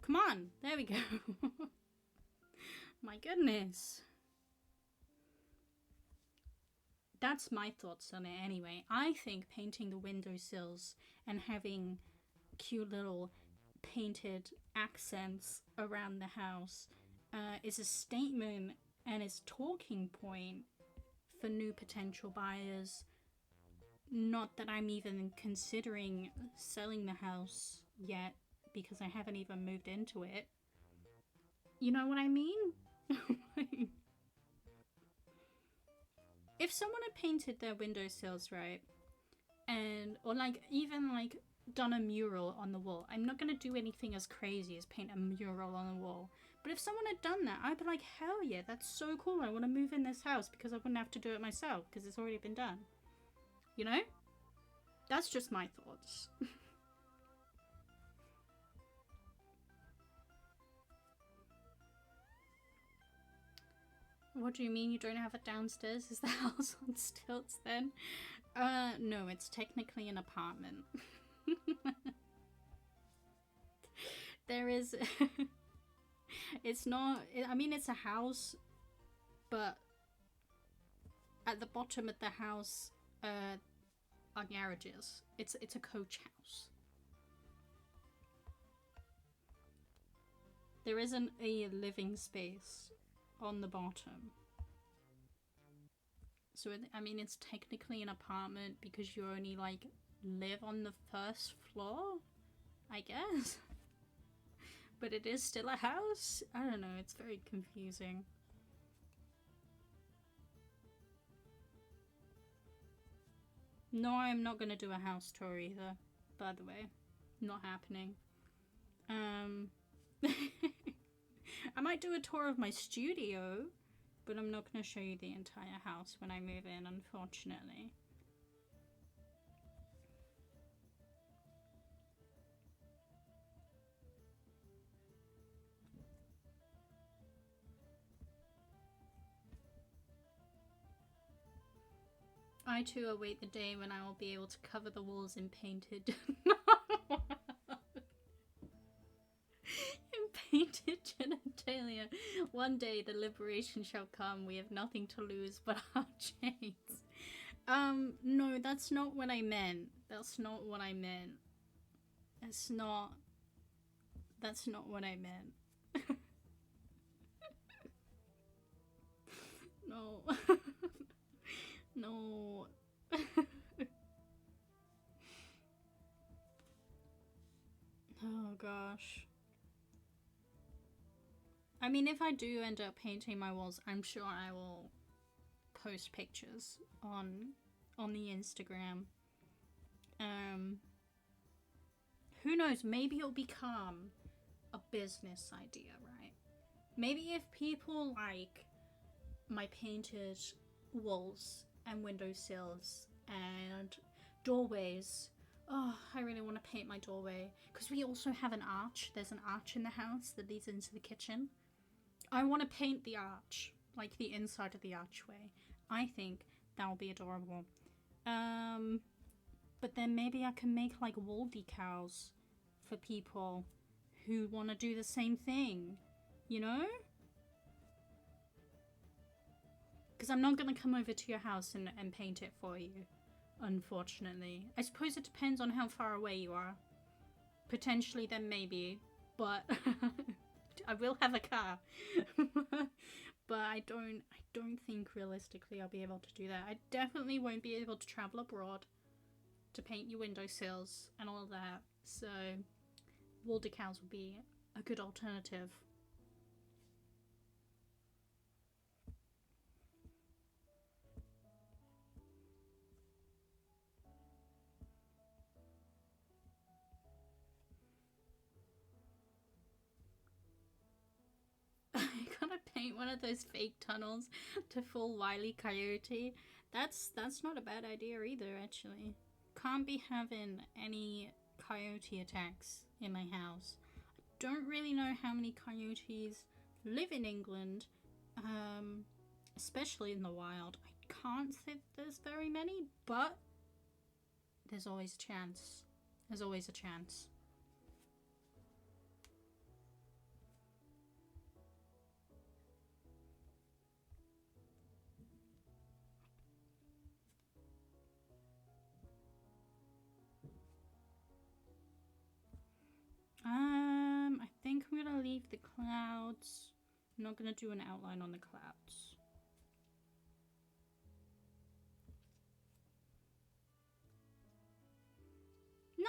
Come on, there we go. My goodness. That's my thoughts on it anyway. I think painting the windowsills and having cute little painted accents around the house is a statement and is talking point for new potential buyers. Not that I'm even considering selling the house yet because I haven't even moved into it. You know what I mean? If someone had painted their windowsills, right, and or like even like done a mural on the wall, I'm not gonna do anything as crazy as paint a mural on the wall, but if someone had done that, I'd be like, hell yeah, that's so cool. I want to move in this house because I wouldn't have to do it myself because it's already been done. You know? That's just my thoughts. What do you mean you don't have it downstairs? Is the house on stilts then? No, it's technically an apartment. There is... It's not... I mean, it's a house, but at the bottom of the house are garages. It's a coach house. There isn't a living space on the bottom. So, I mean, it's technically an apartment because you only, like, live on the first floor, I guess. But it is still a house? I don't know, it's very confusing. No, I'm not gonna do a house tour either, by the way. Not happening. I might do a tour of my studio, but I'm not going to show you the entire house when I move in, unfortunately. I too await the day when I will be able to cover the walls in painted... painted genitalia. One day the liberation shall come. We have nothing to lose but our chains. No, that's not what I meant. That's not what I meant. That's not what I meant. No. No. Oh gosh. I mean, if I do end up painting my walls, I'm sure I will post pictures on the Instagram. Who knows? Maybe it'll become a business idea, right? Maybe if people like my painted walls and windowsills and doorways. Oh, I really want to paint my doorway because we also have an arch. There's an arch in the house that leads into the kitchen. I want to paint the arch, like the inside of the archway. I think that will be adorable. But then maybe I can make like wall decals for people who want to do the same thing, you know? Because I'm not going to come over to your house and paint it for you, unfortunately. I suppose it depends on how far away you are. Potentially then maybe, but I will have a car. But I don't think realistically I'll be able to do that. I definitely won't be able to travel abroad to paint your windowsills and all of that. So wall decals would be a good alternative. I gotta paint one of those fake tunnels to full Wile E. Coyote. That's not a bad idea either, actually. Can't be having any coyote attacks in my house. I don't really know how many coyotes live in England, especially in the wild. I can't say there's very many, but there's always a chance. There's always a chance. I think I'm gonna leave the clouds. I'm not gonna do an outline on the clouds.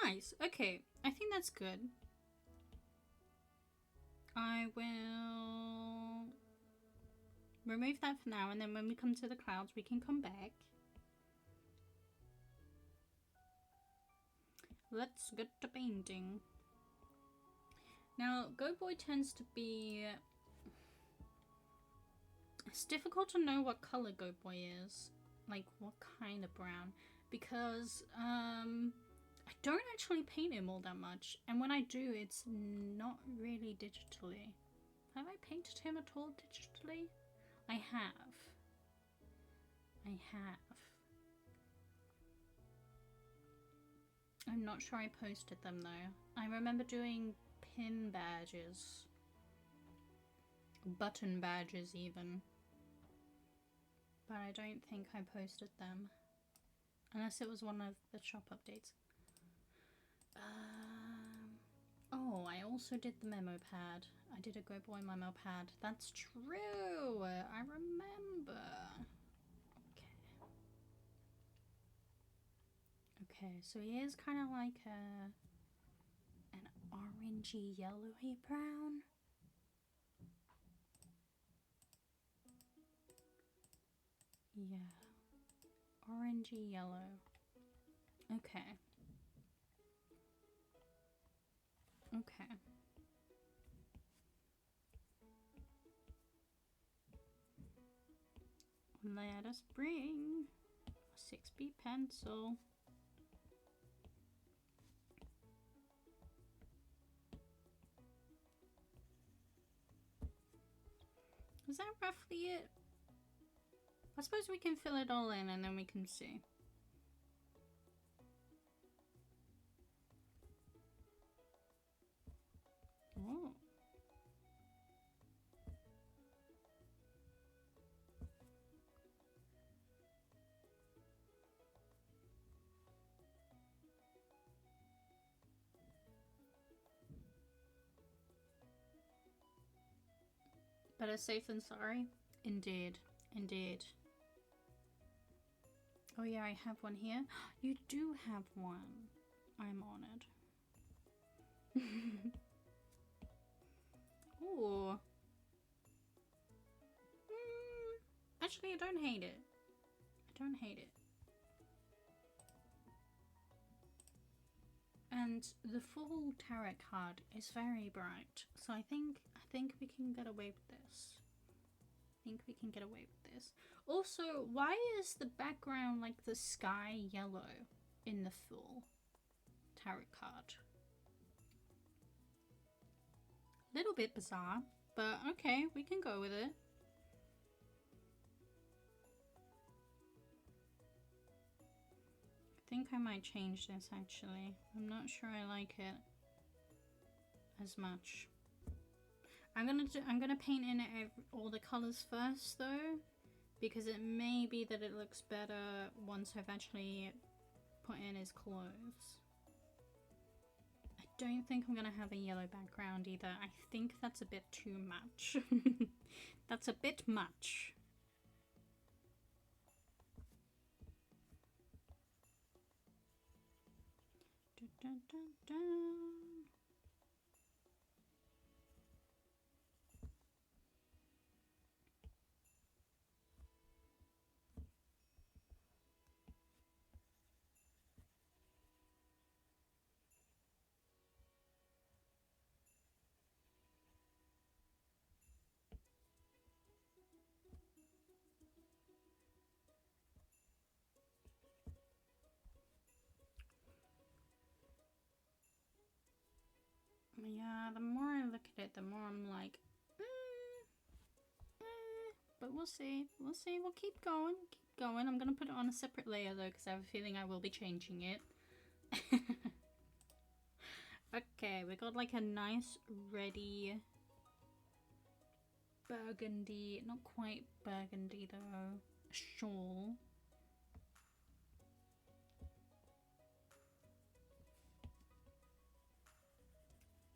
Nice. Okay, I think that's good. I will remove that for now, and then when we come to the clouds, we can come back. Let's get to painting. Now, Go Boy tends to be... It's difficult to know what color Go Boy is. Like, what kind of brown. Because, I don't actually paint him all that much. And when I do, it's not really digitally. Have I painted him at all digitally? I have. I have. I'm not sure I posted them though. I remember doing pin badges. Button badges even. But I don't think I posted them. Unless it was one of the shop updates. Oh, I also did the memo pad. I did a Go Boy memo pad. That's true! I remember. Okay, so he is kind of like an orangey yellowy brown. Yeah, orangey yellow. Okay. Okay. Let us bring a 6B pencil. Is that roughly it? I suppose we can fill it all in and then we can see. Oh. Better safe than sorry. Indeed. Indeed. Oh yeah, I have one here. You do have one. I'm honored. Ooh. Actually, I don't hate it. I don't hate it. And the full tarot card is very bright, so I think we can get away with this. I think we can get away with this. Also, why is the background like the sky yellow in the full tarot card? Little bit bizarre, but okay, we can go with it. I think I might change this actually. I'm not sure I like it as much. I'm gonna paint in all the colors first though, because it may be that it looks better once I've actually put in his clothes. I don't think I'm gonna have a yellow background either. I think that's a bit too much. That's a bit much. Dun, dun, dun, dun. Yeah, the more I look at it, the more I'm like, but we'll see. We'll see. We'll keep going. Keep going. I'm gonna put it on a separate layer though, because I have a feeling I will be changing it. Okay, we got like a nice ready burgundy, not quite burgundy though, shawl.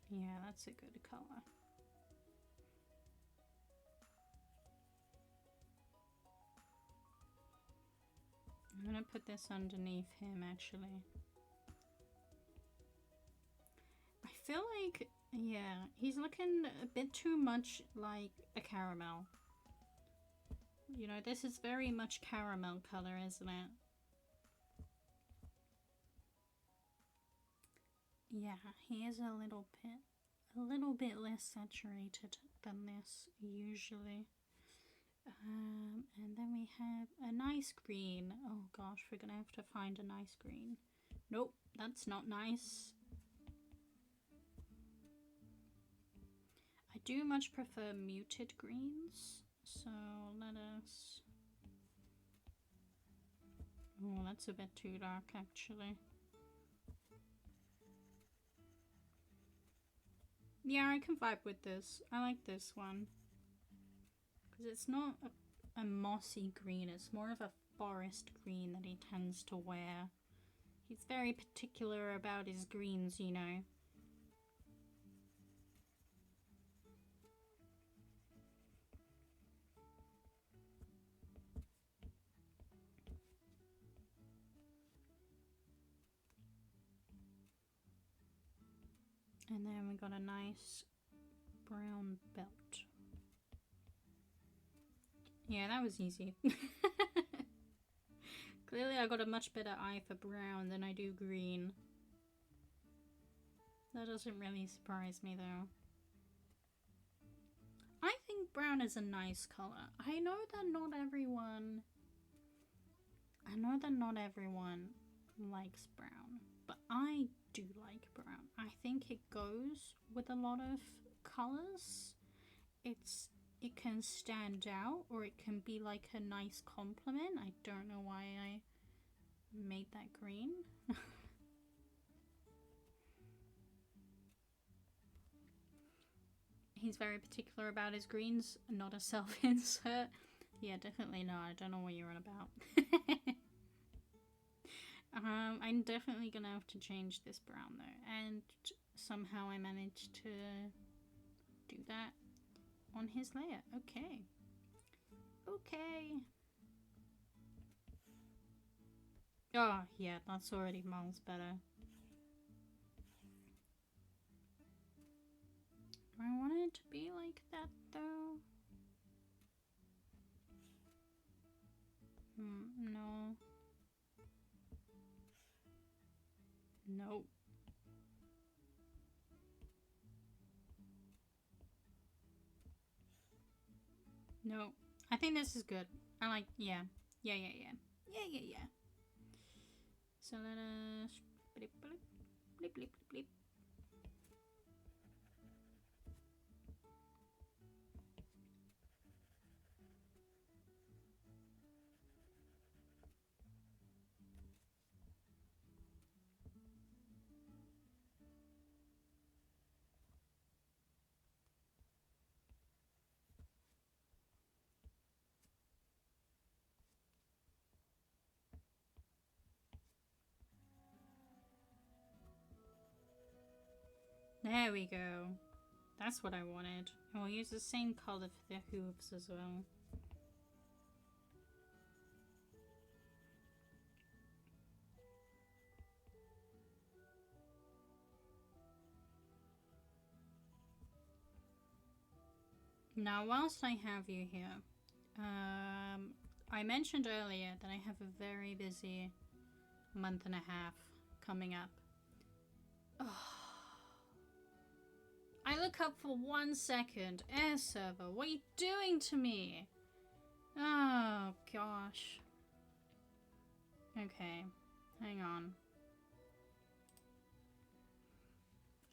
Yeah, that's a good color. I'm gonna put this underneath him actually. I feel like, yeah, he's looking a bit too much like a caramel. You know, this is very much caramel color, isn't it? Yeah, he is a little bit less saturated than this usually. And then we have a nice green. Oh gosh, we're gonna have to find a nice green. Nope, that's not nice. I do much prefer muted greens, so let us... Oh, that's a bit too dark actually. Yeah, I can vibe with this. I like this one. Because it's not a mossy green, it's more of a forest green that he tends to wear. He's very particular about his greens, you know. And then we got a nice brown belt. Yeah, that was easy. Clearly I got a much better eye for brown than I do green. That doesn't really surprise me though. I think brown is a nice color. I know that not everyone likes brown, but I do like brown. I think it goes with a lot of colors. It can stand out, or it can be like a nice compliment. I don't know why I made that green. He's very particular about his greens, not a self-insert. Yeah, definitely no, I don't know what you're on about. I'm definitely gonna have to change this brown though, and somehow I managed to do that on his layer. Okay. Okay. Oh, yeah, that's already miles better. Do I want it to be like that though? No. Nope. Nope. I think this is good. I like, yeah. Yeah, yeah, yeah. Yeah, yeah, yeah. So let us... Blip, blip, blip, blip, blip. There we go. That's what I wanted. And we'll use the same color for the hooves as well. Now, whilst I have you here, I mentioned earlier that I have a very busy month and a half coming up. Oh. I look up for 1 second. Air server, what are you doing to me? Oh, gosh. Okay, hang on.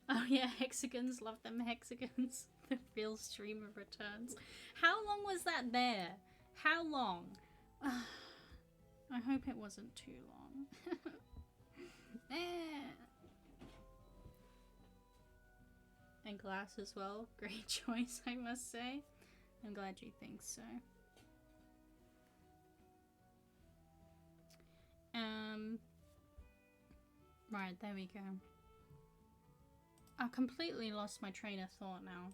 Oh yeah, hexagons, love them hexagons. The real streamer returns. How long was that there? How long? I hope it wasn't too long. And glass as well. Great choice, I must say. I'm glad you think so. Right, there we go. I completely lost my train of thought now.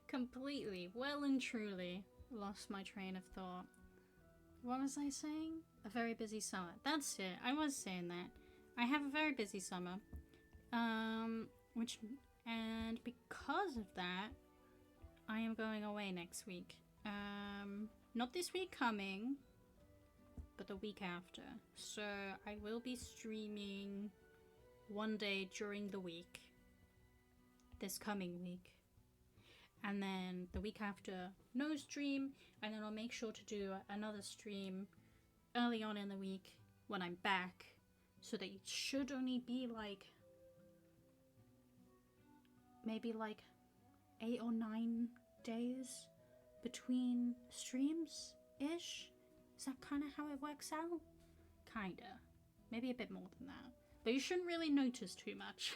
Completely, well and truly lost my train of thought. What was I saying? A very busy summer. That's it. I was saying that. I have a very busy summer. And because of that, I am going away next week. Not this week coming, but the week after. So I will be streaming one day during the week. This coming week. And then the week after, no stream. And then I'll make sure to do another stream early on in the week when I'm back. So that it should only be like... maybe like 8 or 9 days between streams-ish. Is that kind of how it works out? Kinda. Maybe a bit more than that. But you shouldn't really notice too much.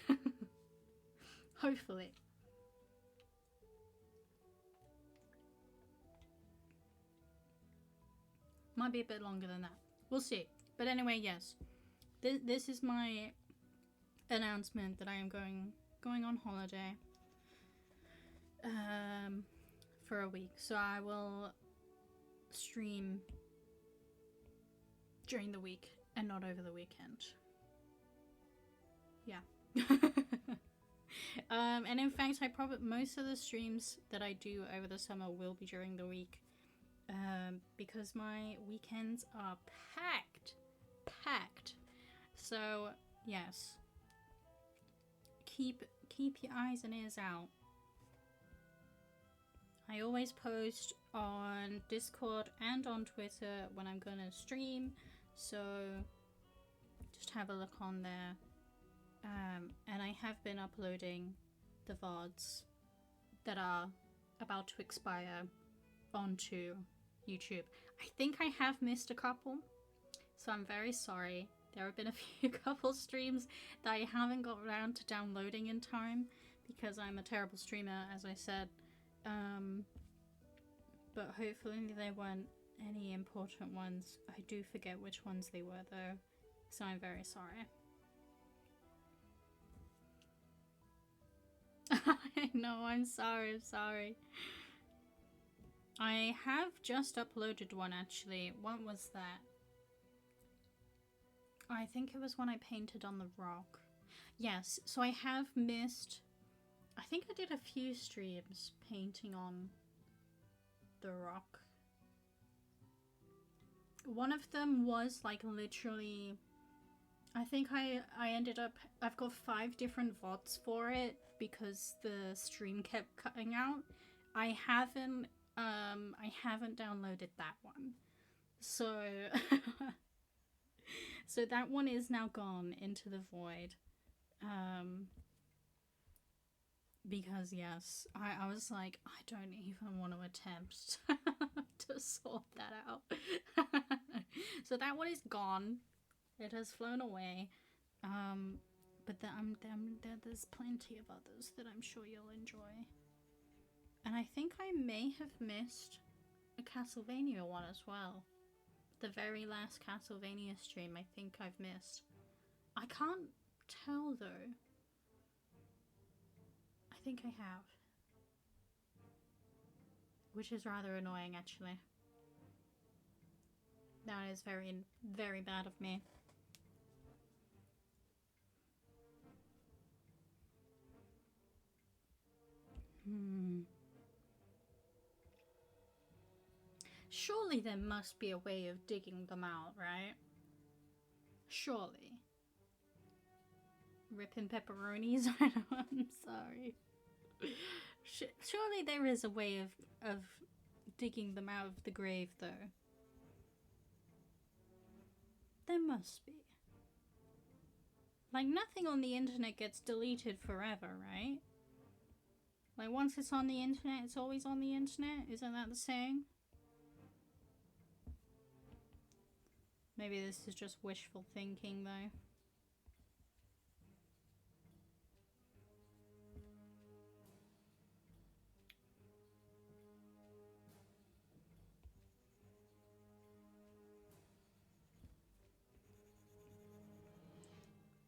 Hopefully. Might be a bit longer than that. We'll see. But anyway, yes. This is my announcement that I am going on holiday. For a week. So I will stream during the week and not over the weekend. Yeah. And in fact, most of the streams that I do over the summer will be during the week. Because my weekends are packed. So yes, keep your eyes and ears out. I always post on Discord and on Twitter when I'm gonna stream, so just have a look on there. And I have been uploading the VODs that are about to expire onto YouTube. I think I have missed a couple, so I'm very sorry. There have been a few couple streams that I haven't got around to downloading in time because I'm a terrible streamer, as I said. But hopefully there weren't any important ones. I do forget which ones they were though, so I'm very sorry. I know, I'm sorry. I have just uploaded one actually. What was that? I think it was when I painted on the rock. Yes, so I have missed... I think I did a few streams painting on the rock. One of them was like literally I think I ended up, I've got 5 different VODs for it because the stream kept cutting out. I haven't downloaded that one. So so that one is now gone into the void. Because yes, I was like, I don't even want to attempt to sort that out. So that one is gone. It has flown away. But there's plenty of others that I'm sure you'll enjoy. And I think I may have missed a Castlevania one as well. The very last Castlevania stream I think I've missed. I can't tell though. I think I have. Which is rather annoying actually. That is very, very bad of me. Surely there must be a way of digging them out, right? Surely. Ripping pepperonis? I'm sorry. Surely there is a way of digging them out of the grave, though. There must be. Like, nothing on the internet gets deleted forever, right? Like, once it's on the internet, it's always on the internet? Isn't that the saying? Maybe this is just wishful thinking, though.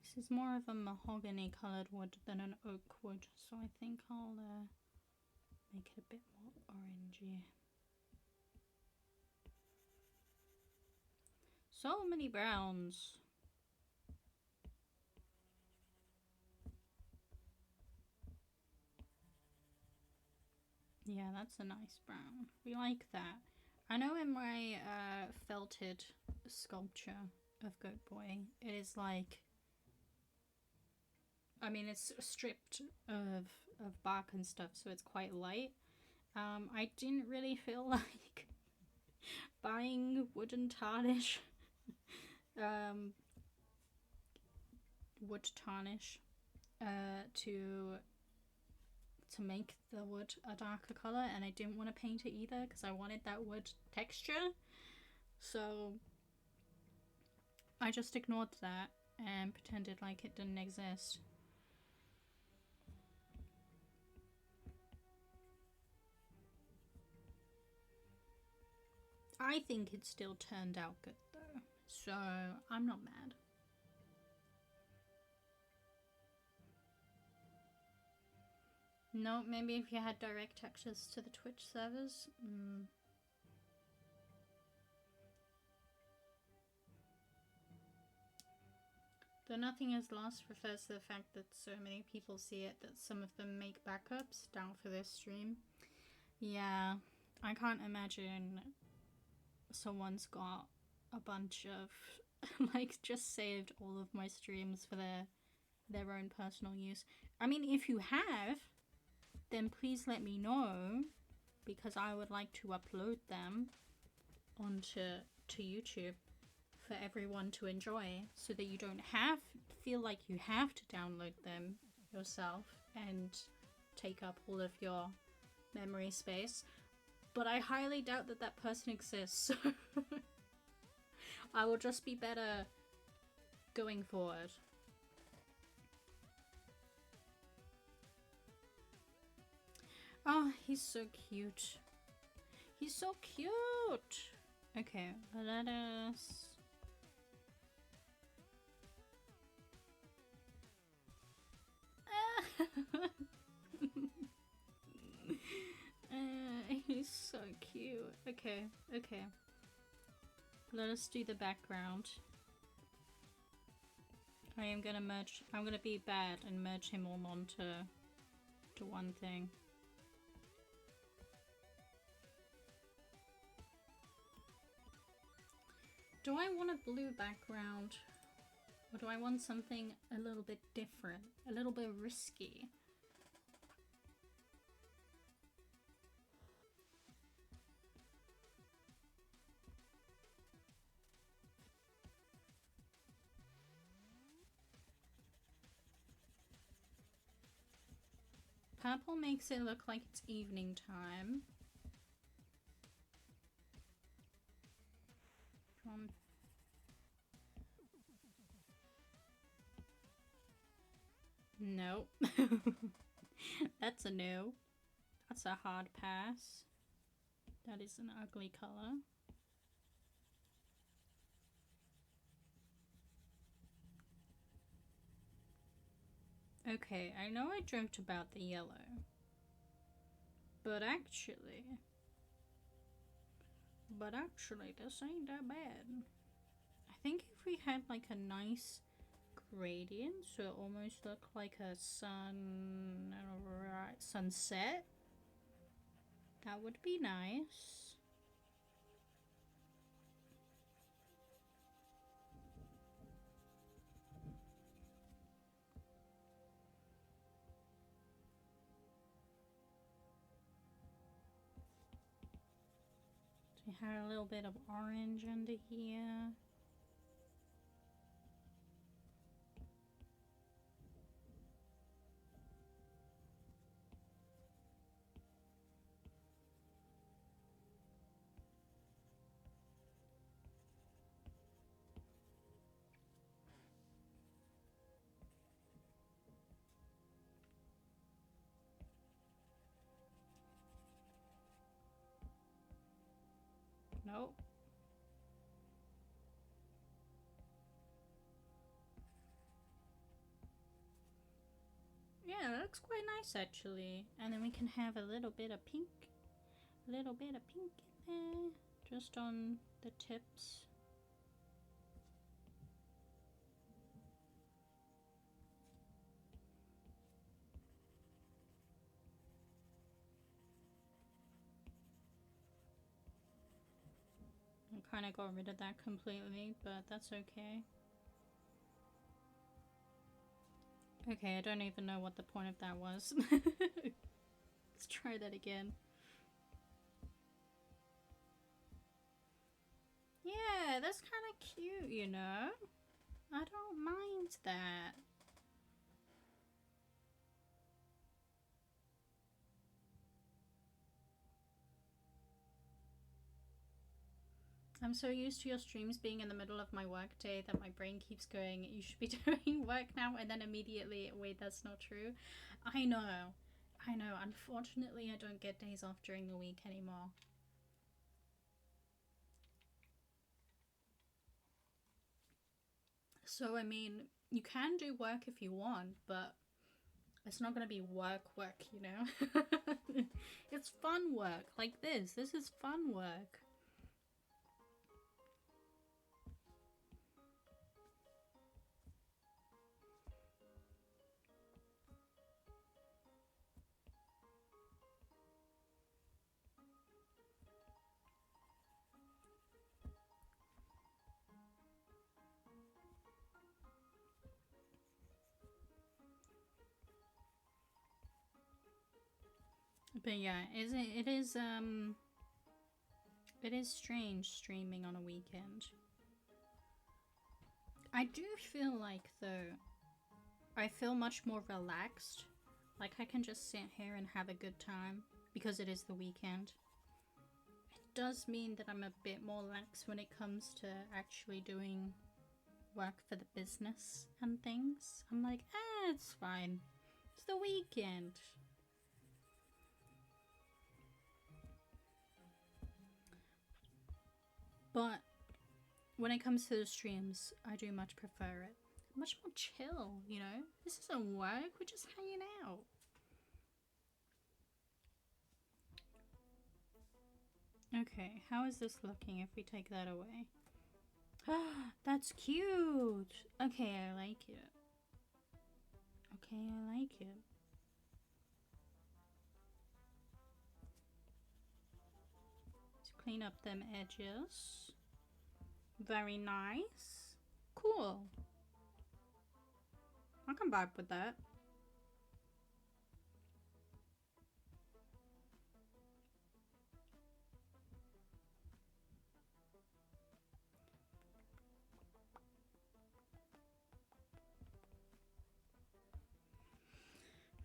This is more of a mahogany coloured wood than an oak wood, so I think I'll make it a bit more orangey. So many browns. Yeah, that's a nice brown. We like that. I know in my felted sculpture of Goat Boy, it is like, I mean, it's stripped of bark and stuff, so it's quite light. I didn't really feel like buying wooden tarnish, wood tarnish, to make the wood a darker color, and I didn't want to paint it either because I wanted that wood texture. So I just ignored that and pretended like it didn't exist. I think it still turned out good though, so I'm not mad. No, maybe if you had direct access to the Twitch servers. Though nothing is lost refers to the fact that so many people see it that some of them make backups down for this stream. Yeah, I can't imagine someone's got a bunch of like just saved all of my streams for their own personal use. I mean, if you have, then please let me know, because I would like to upload them onto YouTube for everyone to enjoy, so that you don't feel like you have to download them yourself and take up all of your memory space. But I highly doubt that that person exists, so I will just be better going forward. Oh, he's so cute. He's so cute! Okay, let us... he's so cute. Okay, okay. Let us do the background. I'm gonna be bad and merge him all onto one thing. Do I want a blue background? Or do I want something a little bit different? A little bit risky? Purple makes it look like it's evening time. No. That's a no. That's a hard pass. That is an ugly color. Okay, I know I joked about the yellow. But actually, this ain't that bad. I think if we had like a nice gradient, so it almost looked like a sunset, that would be nice. We had a little bit of orange under here. Nope. Yeah, that looks quite nice actually. And then we can have a little bit of pink. A little bit of pink in there. Just on the tips. I kind of got rid of that completely, but that's okay. Okay, I don't even know what the point of that was. Let's try that again. Yeah, that's kind of cute, you know? I don't mind that. I'm so used to your streams being in the middle of my workday that my brain keeps going, you should be doing work now, and then immediately, wait, that's not true. I know. Unfortunately, I don't get days off during the week anymore. So, I mean, you can do work if you want, but it's not going to be work, you know? It's fun work, like this. This is fun work. But yeah, it is strange streaming on a weekend. I do feel like, though, I feel much more relaxed. Like I can just sit here and have a good time because it is the weekend. It does mean that I'm a bit more lax when it comes to actually doing work for the business and things. I'm like, it's fine. It's the weekend. But when it comes to the streams, I do much prefer it. Much more chill, you know? This isn't work, we're just hanging out. Okay, how is this looking if we take that away? That's cute! Okay, I like it. Okay, I like it. Let's clean up them edges. Very nice. Cool. I can vibe with that.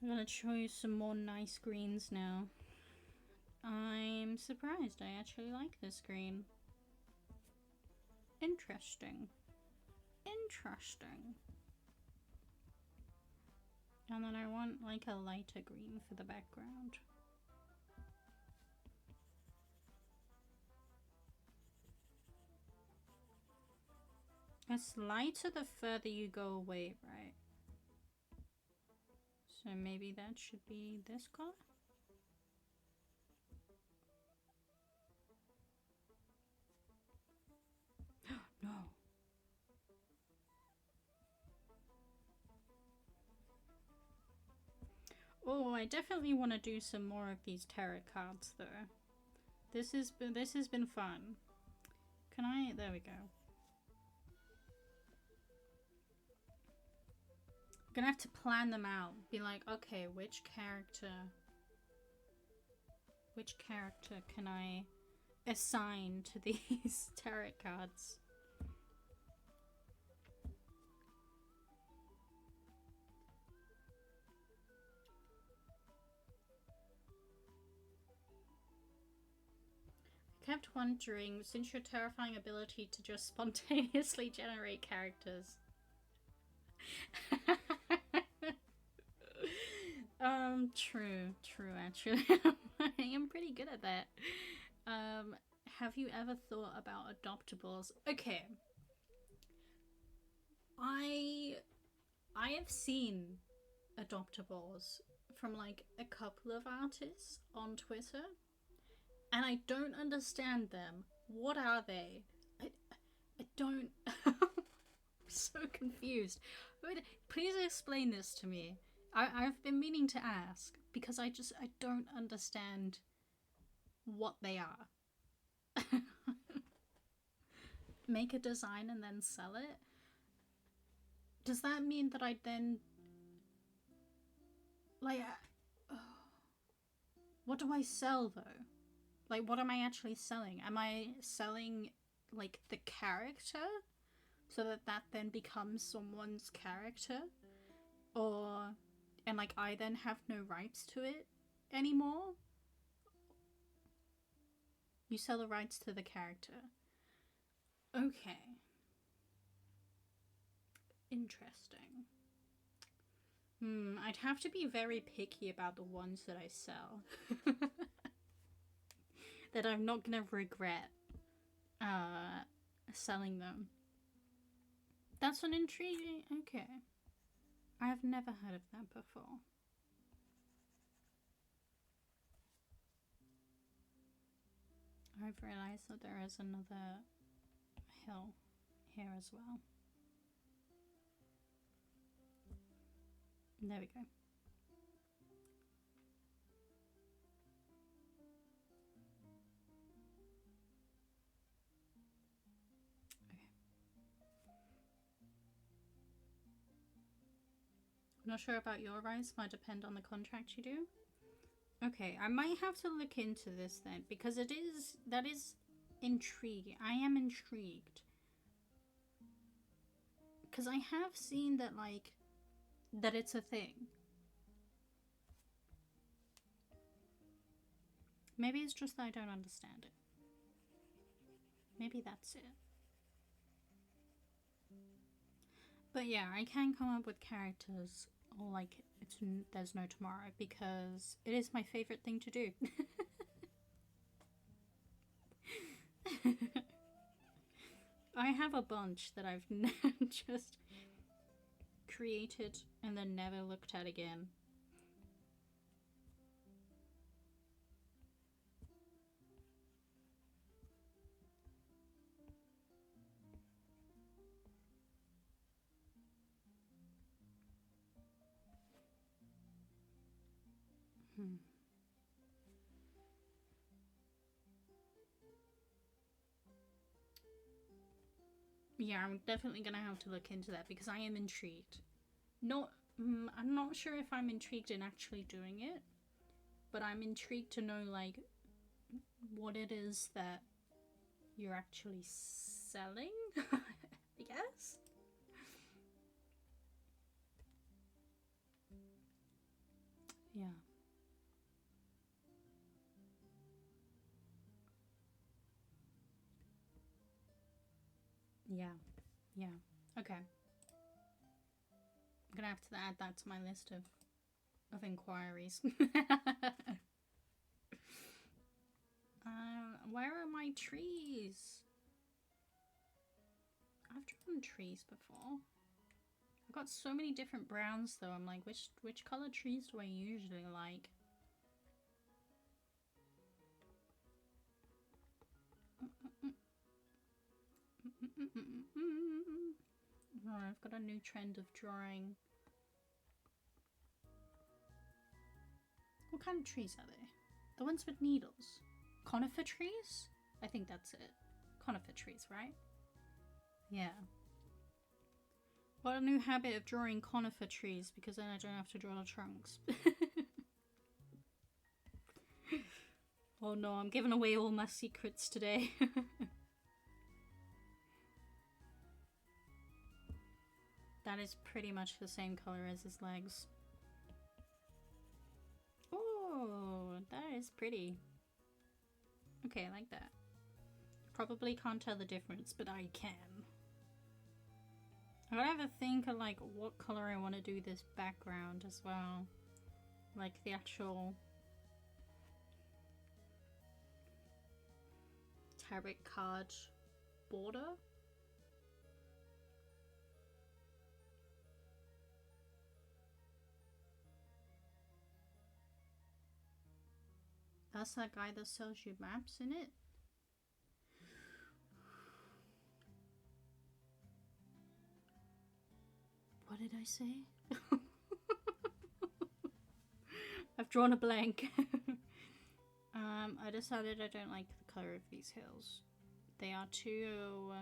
I'm gonna show you some more nice greens now. I'm surprised I actually like this green. Interesting. Interesting. And then I want like a lighter green for the background. It's lighter the further you go away, right? So maybe that should be this color? No. Oh, I definitely want to do some more of these tarot cards though. This has been fun. Can I? There we go. I'm gonna have to plan them out. Be like, okay, which character can I assign to these tarot cards? I kept wondering, since your terrifying ability to just spontaneously generate characters. True, actually. I am pretty good at that. Have you ever thought about adoptables? Okay. I have seen adoptables from like a couple of artists on Twitter, and I don't understand them. What are they? I don't. I'm so confused. Please explain this to me. I've been meaning to ask because I don't understand what they are. Make a design and then sell it? Does that mean that I then like what do I sell though? Like what am I actually selling? Am I selling like the character so that then becomes someone's character? Or and like I then have no rights to it anymore? You sell the rights to the character. Okay. Interesting. I'd have to be very picky about the ones that I sell. That I'm not gonna regret selling them. That's an intriguing. Okay. I've never heard of that before. I've realized that there is another hill here as well. There we go. Okay. I'm not sure about your rise, might depend on the contract you do. Okay, I might have to look into this then, because that is intriguing. I am intrigued. Because I have seen that, like, that it's a thing. Maybe it's just that I don't understand it. Maybe that's it. But yeah, I can come up with characters like there's no tomorrow because it is my favorite thing to do. I have a bunch that I've just created and then never looked at again. Yeah, I'm definitely gonna have to look into that because I am intrigued. Not, I'm not sure if I'm intrigued in actually doing it, but I'm intrigued to know like what it is that you're actually selling, I guess. Yeah. Yeah. Yeah. Okay. I'm gonna have to add that to my list of inquiries. Where are my trees? I've drawn trees before. I've got so many different browns though. I'm like, which color trees do I usually like? Oh, I've got a new trend of drawing. What kind of trees are they? The ones with needles. Conifer trees? I think that's it. Conifer trees, right? Yeah. Got a new habit of drawing conifer trees because then I don't have to draw the trunks. Oh no, I'm giving away all my secrets today. That is pretty much the same color as his legs. Oh, that is pretty. Okay, I like that. Probably can't tell the difference, but I can. I gotta have a think of like what color I want to do this background as well. Like the actual tarot card border. That's that guy that sells you maps in it. What did I say? I've drawn a blank. I decided I don't like the color of these hills. They are too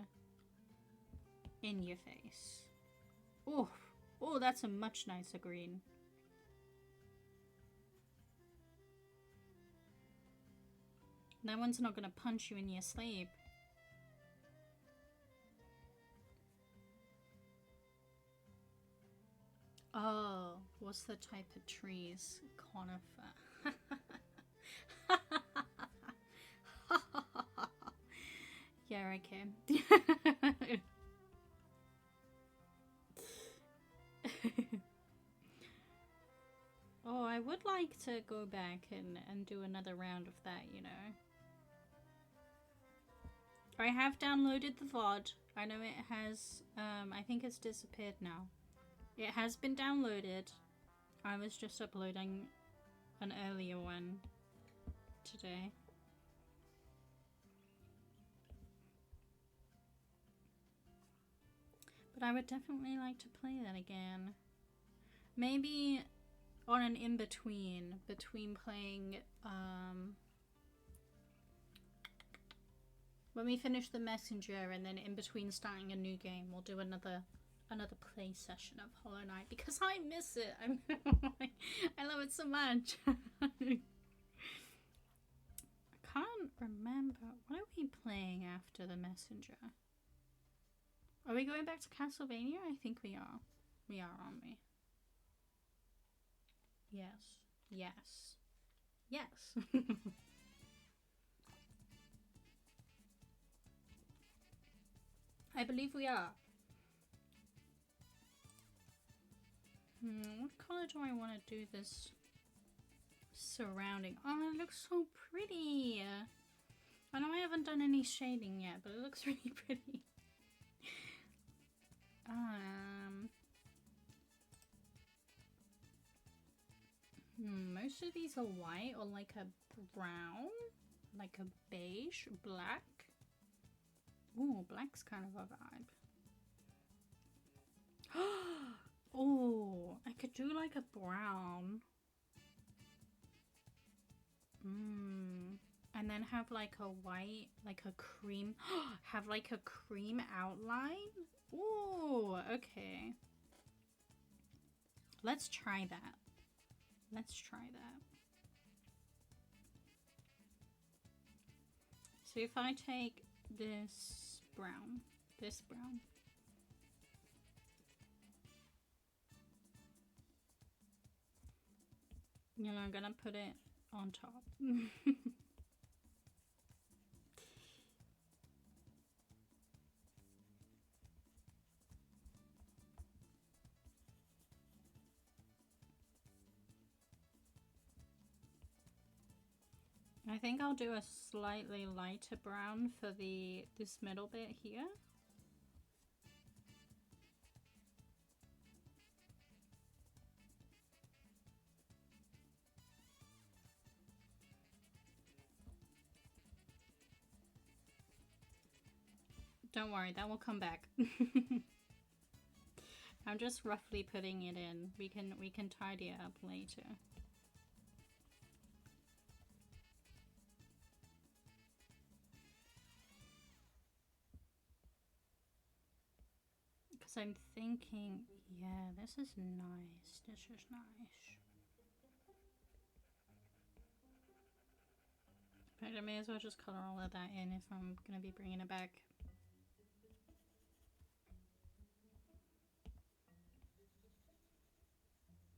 in your face. Oh, oh, that's a much nicer green. That one's not gonna punch you in your sleep. Oh, what's the type of trees? Conifer. Yeah, okay. Oh, I would like to go back and do another round of that, you know. I have downloaded the VOD. I know it has, I think it's disappeared now. It has been downloaded. I was just uploading an earlier one today. But I would definitely like to play that again. Maybe on an in-between, between playing, when we finish the messenger and then in between starting a new game, we'll do another play session of Hollow Knight because I miss it. I love it so much. I can't remember. What are we playing after the messenger? Are we going back to Castlevania? I think we are. We are, aren't we? Yes. Yes. Yes. I believe we are. What color do I want to do this surrounding? Oh, it looks so pretty. I know I haven't done any shading yet, but it looks really pretty. Most of these are white or like a brown, like a beige, black. Ooh, black's kind of a vibe. Oh, I could do like a brown. And then have like a white, like a cream, have like a cream outline. Ooh, okay. Let's try that. Let's try that. So if I take this brown, you know, I'm gonna put it on top. I think I'll do a slightly lighter brown for this middle bit here. Don't worry, that will come back. I'm just roughly putting it in. We can tidy it up later. Because I'm thinking, yeah, this is nice. This is nice. But I may as well just color all of that in if I'm going to be bringing it back.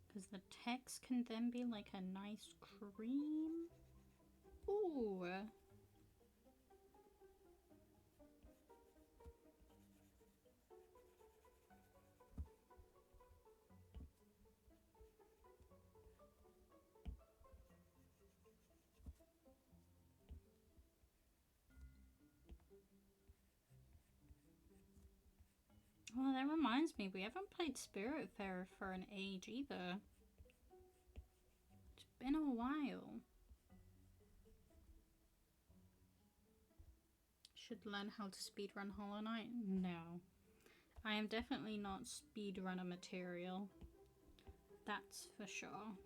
Because the text can then be like a nice cream. Ooh. Well, that reminds me, we haven't played Spiritfarer for an age either. It's been a while. Should learn how to speedrun Hollow Knight? No. I am definitely not speedrunner material. That's for sure.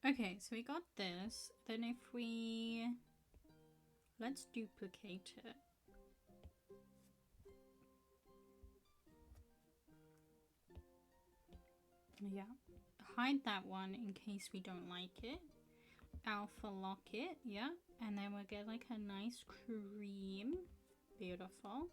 Okay, so we got this. Then if we... let's duplicate it. Yeah. Hide that one in case we don't like it. Alpha lock it, yeah. And then we'll get like a nice cream. Beautiful.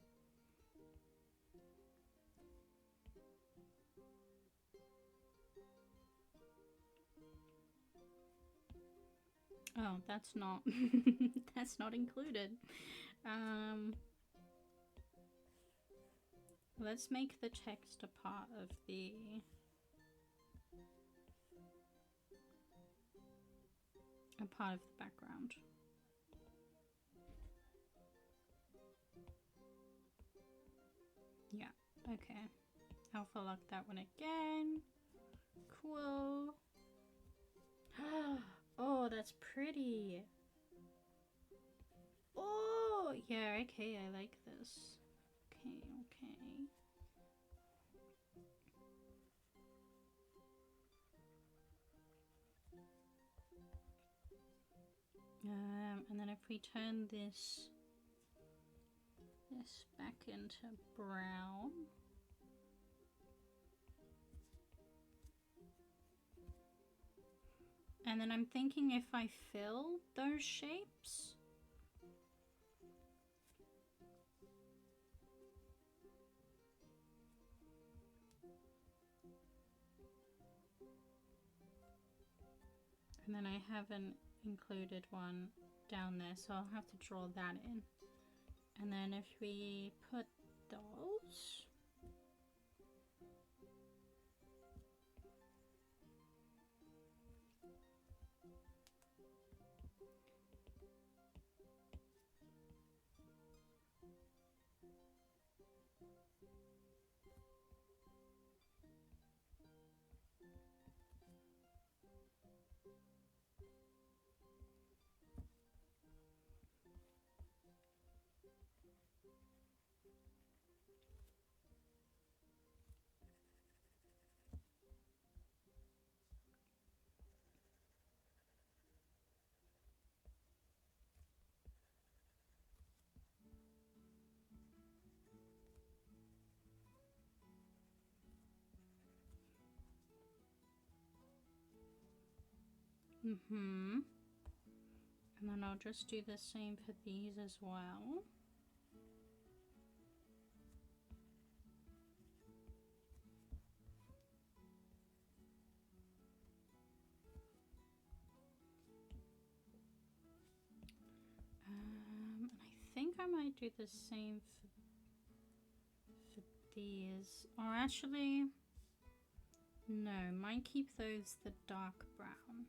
Oh, that's not that's not included. Let's make the text a part of the background. Yeah, okay. Alpha lock that one again. Cool. Oh, that's pretty. Oh, yeah, okay, I like this. Okay, okay. And then if we turn this back into brown. And then I'm thinking if I fill those shapes. And then I haven't included one down there, so I'll have to draw that in. And then if we put those. Mm-hmm. And then I'll just do the same for these as well. And I think I might do the same for these. Or actually, no, might keep those the dark brown.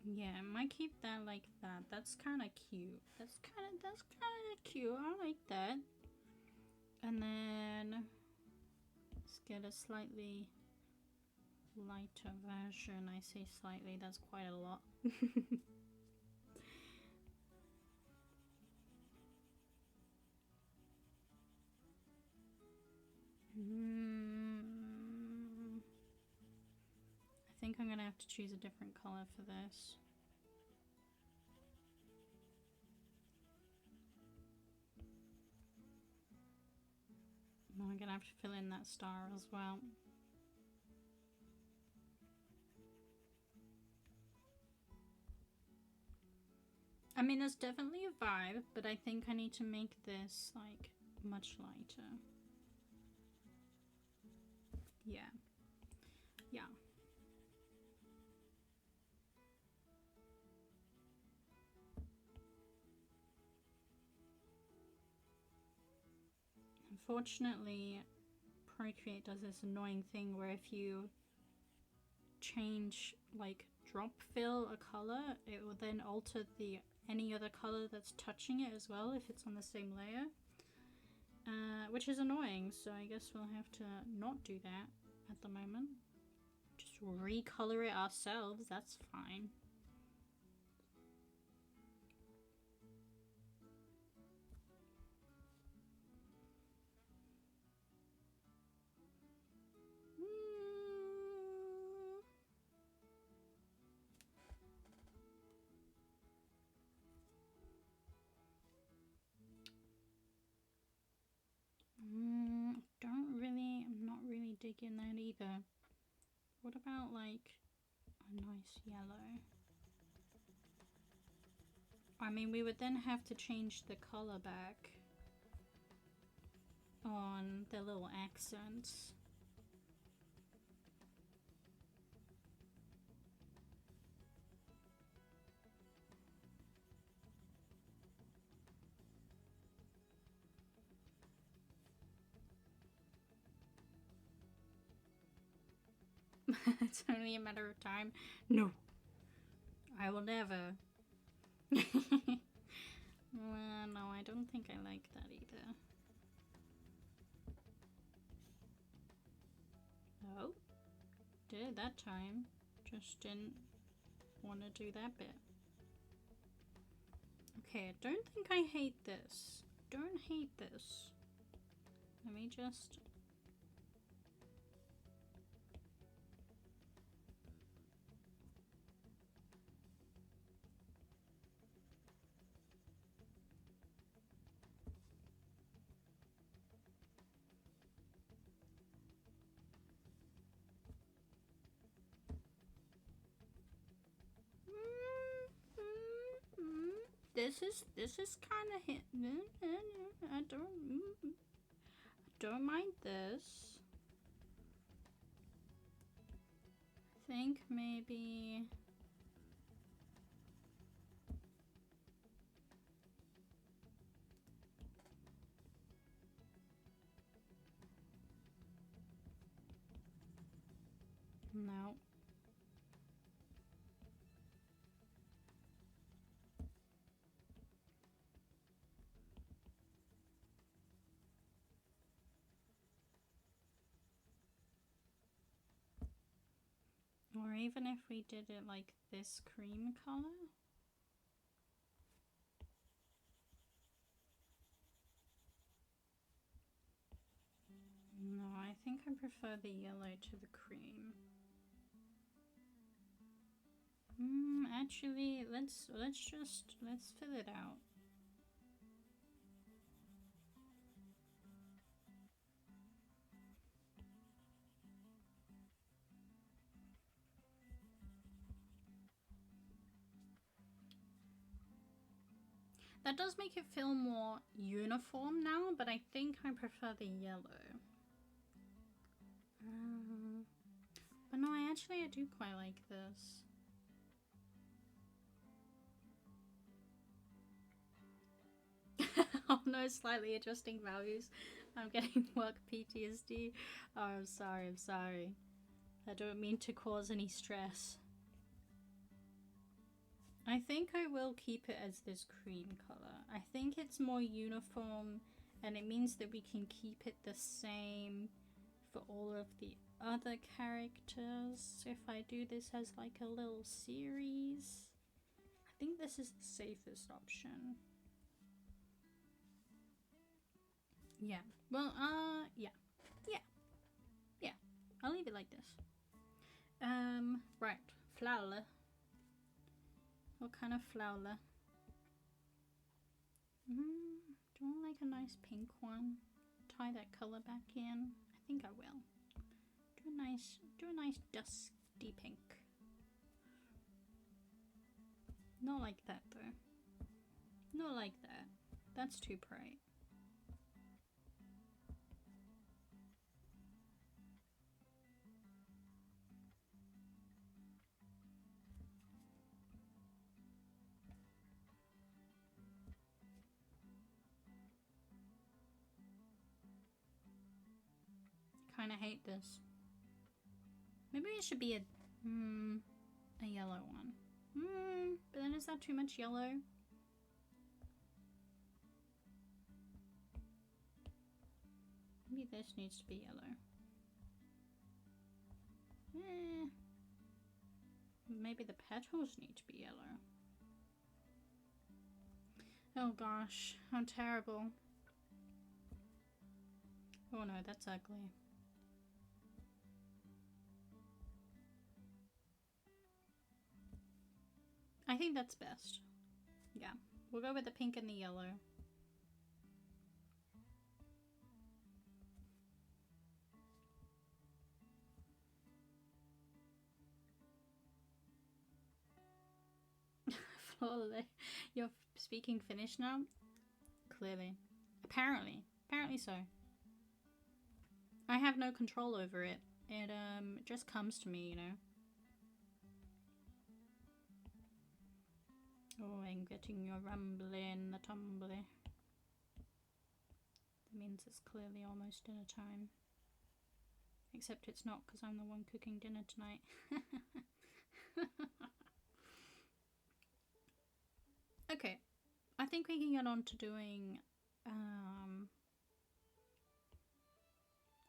Yeah, I might keep that like that. That's kind of cute. That's kind of cute. I like that. And then let's get a slightly lighter version. I say slightly, that's quite a lot. I think I'm gonna have to choose a different color for this. I'm gonna have to fill in that star as well. I mean, there's definitely a vibe, but I think I need to make this like much lighter. Yeah. Yeah. Unfortunately, Procreate does this annoying thing where if you change, like, drop fill a color, it will then alter the any other color that's touching it as well if it's on the same layer, which is annoying. So I guess we'll have to not do that at the moment. Just recolor it ourselves. That's fine. I'm not really digging that either. What about like a nice yellow? I mean, we would then have to change the color back on the little accents. It's only a matter of time. No, I will never. Well, no, I don't think I like that either. Oh, did it that time. Just didn't want to do that bit. Okay, I don't think I hate this. Don't hate this. Let me just... This is kind of hit. I don't mind this. I think maybe... No. Or even if we did it like this cream color. No, I think I prefer the yellow to the cream. Actually, let's fill it out. That does make it feel more uniform now, but I think I prefer the yellow. But no, I do quite like this. Oh no, slightly adjusting values. I'm getting work PTSD. Oh, I'm sorry. I don't mean to cause any stress. I think I will keep it as this cream color. I think it's more uniform and it means that we can keep it the same for all of the other characters. If I do this as like a little series, I think this is the safest option. Yeah. Well, yeah. I'll leave it like this. Right. Flower. What kind of flower? Do I like a nice pink one? Tie that color back in. I think I will. Do a nice dusty pink. Not like that though. Not like that. That's too bright. Kind of hate this. Maybe it should be a yellow one. But then is that too much yellow? Maybe this needs to be yellow. Maybe the petals need to be yellow. Oh gosh, how terrible. Oh no, that's ugly. I think that's best. Yeah, we'll go with the pink and the yellow. You're speaking Finnish now? Clearly. Apparently so. I have no control over it. It just comes to me, you know. Oh, I'm getting your rumbling, the tumbly. That means it's clearly almost dinner time. Except it's not, because I'm the one cooking dinner tonight. Okay, I think we can get on to doing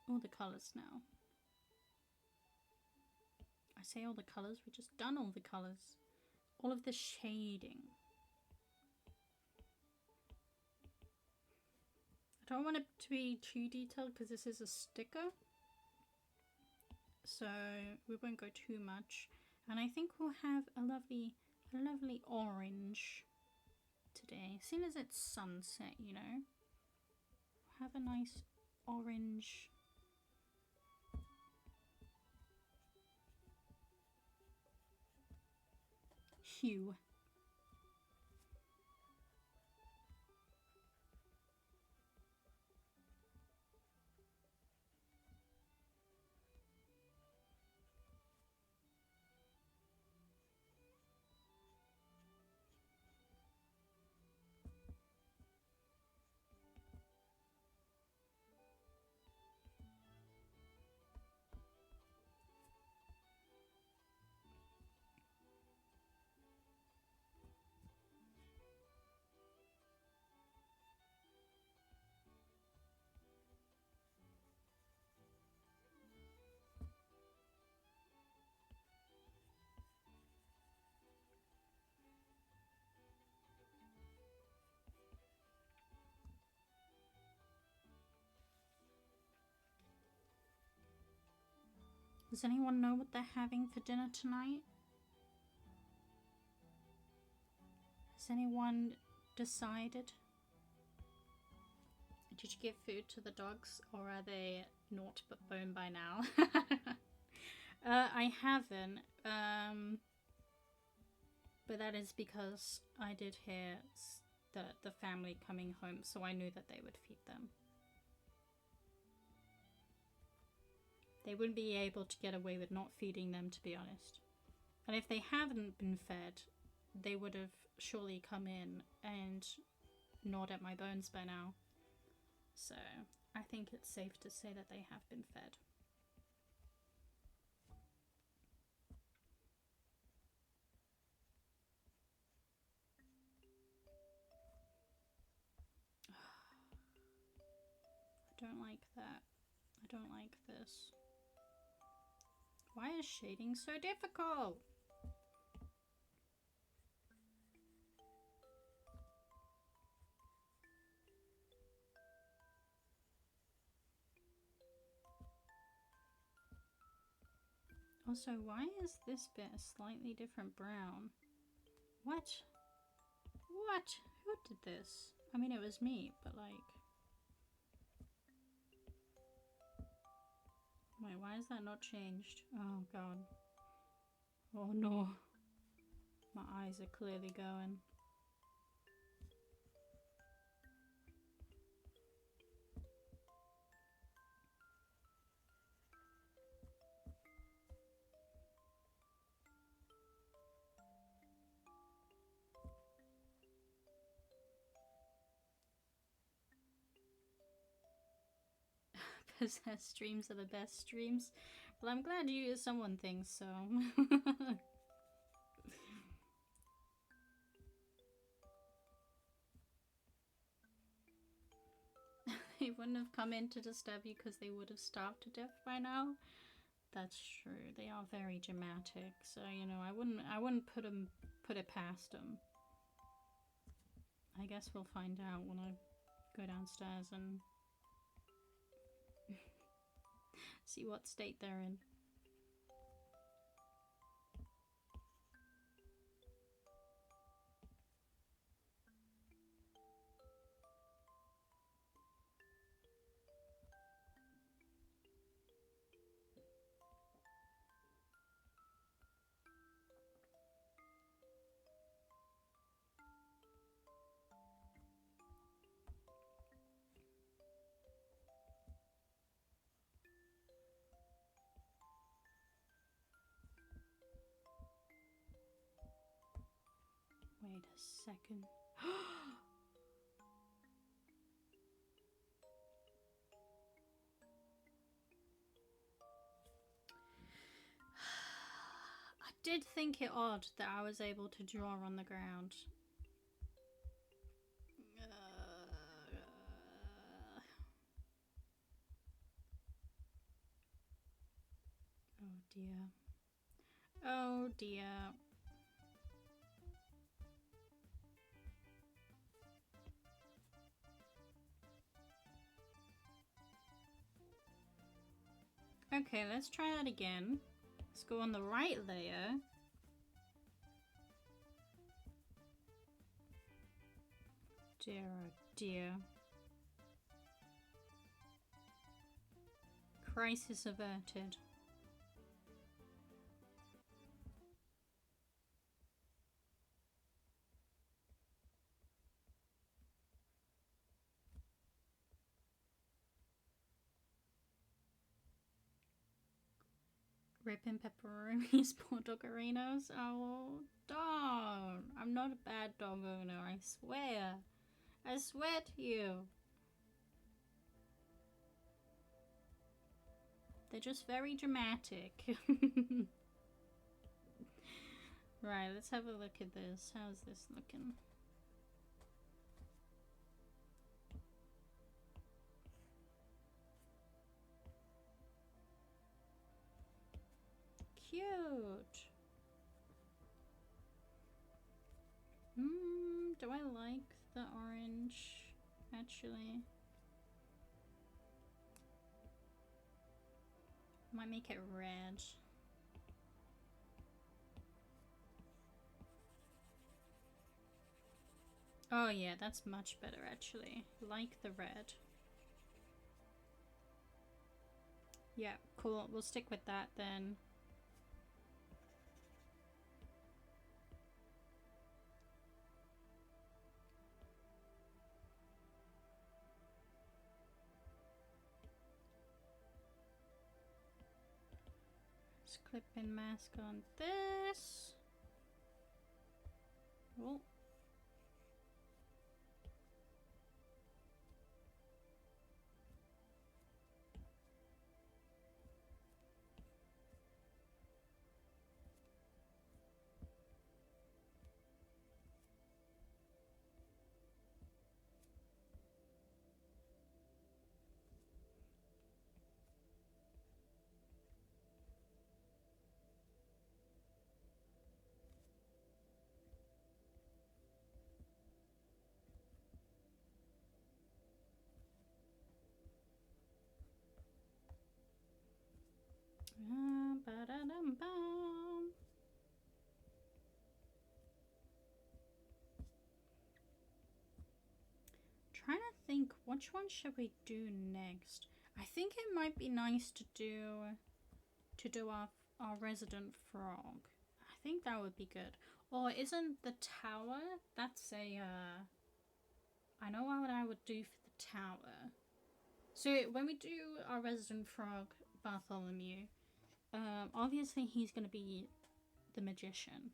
all the colours now. I say all the colours, we've just done all the colours. All of the shading. I don't want it to be too detailed because this is a sticker. So we won't go too much. And I think we'll have a lovely orange today. Seeing as it's sunset, you know. Have a nice orange hue. Does anyone know what they're having for dinner tonight? Has anyone decided? Did you give food to the dogs, or are they naught but bone by now? I haven't, but that is because I did hear the family coming home, so I knew that they would feed them. They wouldn't be able to get away with not feeding them, to be honest. And if they haven't been fed, they would have surely come in and gnawed at my bones by now. So I think it's safe to say that they have been fed. I don't like that. I don't like this. Why is shading so difficult? Also, why is this bit a slightly different brown? What? What? Who did this? I mean, it was me, but like... Wait, why is that not changed? Oh god. Oh no. My eyes are clearly going. Possessed streams are the best streams. Well, I'm glad someone thinks so. They wouldn't have come in to disturb you because they would have starved to death by now. That's true. They are very dramatic, so you know, I wouldn't put it past them. I guess we'll find out when I go downstairs and see what state they're in. Wait a second. I did think it odd that I was able to draw on the ground. Oh dear. Oh dear. Okay, let's try that again. Let's go on the right layer. Dear, oh dear. Crisis averted. Ripping pepperonis, poor doggerinos. Oh, don't. I'm not a bad dog owner, I swear. I swear to you. They're just very dramatic. Right, let's have a look at this. How's this looking? Cute. Do I like the orange? Actually, might make it red. Oh yeah, that's much better actually. Like the red. Yeah, cool. We'll stick with that then. Let's clip in mask on this. Oh. Ba-da-dum-bum. Trying to think, which one should we do next? I think it might be nice to do our resident frog. I think that would be good. Or isn't the tower? That's a I know what I would do for the tower. So when we do our resident frog Bartholomew, obviously he's gonna be the magician.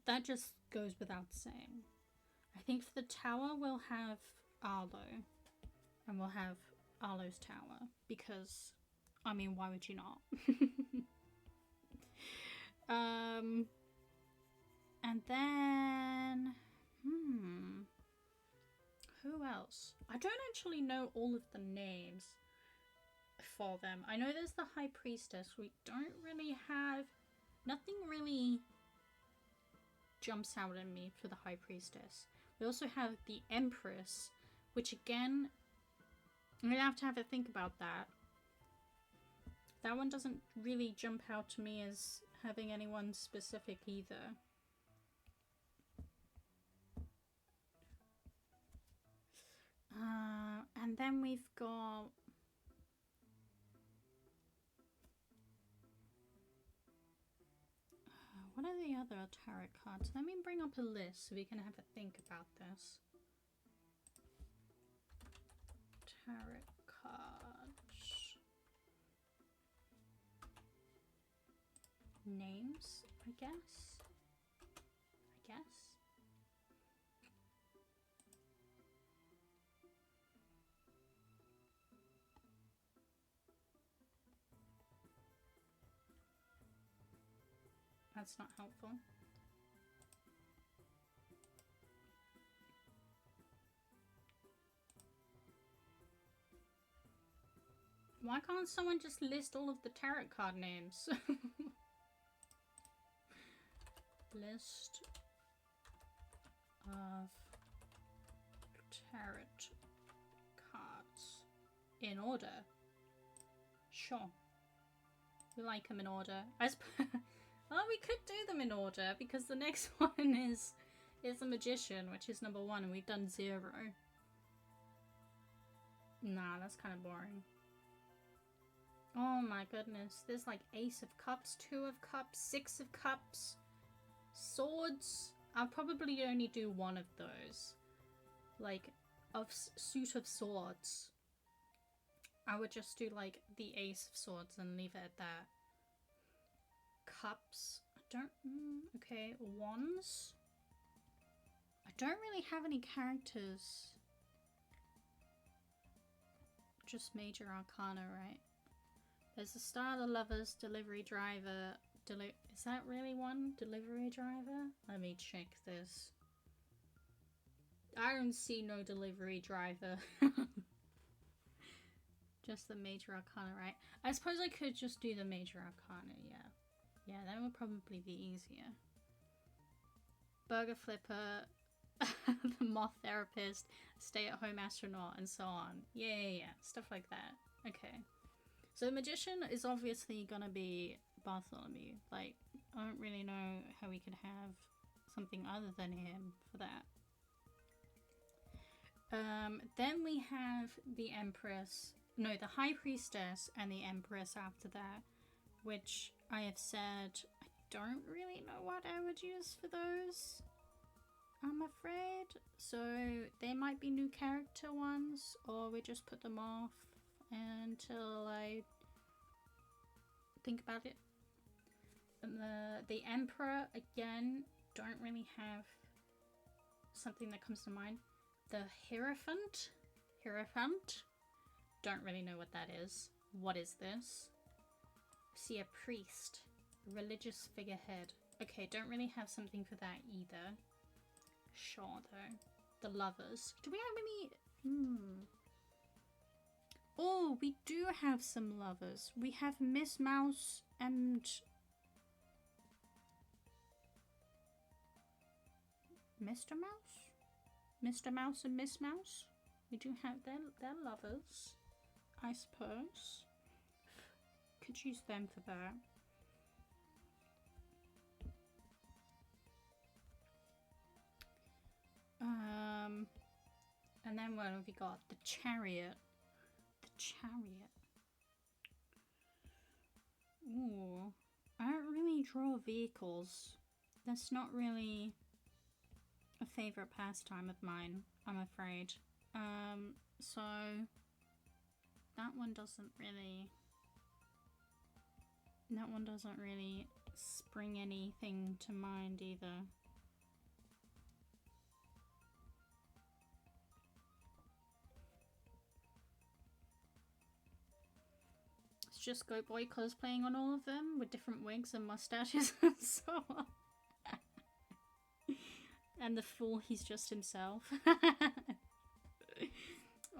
That just goes without saying. I think for the tower we'll have Arlo. And we'll have Arlo's tower. Because, I mean, why would you not? And then... Who else? I don't actually know all of the names for them. I know there's the High Priestess. We don't really have... Nothing really jumps out at me for the High Priestess. We also have the Empress, which again, I'm gonna have a think about that. That one doesn't really jump out to me as having anyone specific either. And then we've got... what are the other tarot cards? Let me bring up a list so we can have a think about this. Tarot cards. Names, I guess. That's not helpful. Why can't someone just list all of the tarot card names? List of tarot cards in order. Sure. We like them in order. Well, we could do them in order because the next one is the Magician, which is number 1, and we've done 0. Nah, that's kind of boring. Oh my goodness, there's like Ace of Cups, 2 of Cups, 6 of Cups, Swords. I'll probably only do one of those. Like, Suit of Swords. I would just do like the Ace of Swords and leave it at that. Cups. I don't... okay, Wands. I don't really have any characters. Just Major Arcana, right? There's the Star of the Lovers, Delivery Driver. Is that really one? Delivery Driver? Let me check this. I don't see no Delivery Driver. Just the Major Arcana, right? I suppose I could just do the Major Arcana, yeah. Yeah, that would probably be easier. Burger Flipper, the Moth Therapist, Stay-at-Home Astronaut, and so on. Yeah. Stuff like that. Okay. So the Magician is obviously gonna be Bartholomew. Like, I don't really know how we could have something other than him for that. Then we have the Empress. No, the High Priestess and the Empress after that, which I have said I don't really know what I would use for those, I'm afraid. So they might be new character ones, or we just put them off until I think about it. And the Emperor, again, don't really have something that comes to mind. The Hierophant? Don't really know what that is. What is this? See, a priest. A religious figurehead. Okay, don't really have something for that either. Sure, though. The Lovers. Do we have any... Oh, we do have some lovers. We have Miss Mouse and... Mr. Mouse? Mr. Mouse and Miss Mouse? We do have their lovers, I suppose. Could use them for that. And then what have we got? The Chariot. The Chariot. Ooh. I don't really draw vehicles. That's not really a favorite pastime of mine, I'm afraid. So that one doesn't really spring anything to mind either. It's just Goat Boy cosplaying on all of them with different wigs and mustaches and so on. And the fool, he's just himself.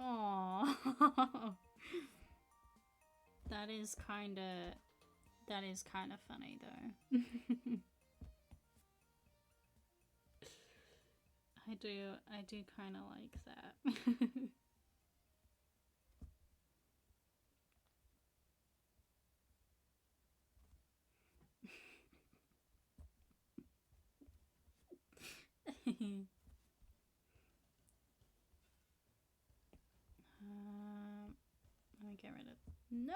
Aww. That is kinda funny though. I do kinda like that. Let me get rid of... No!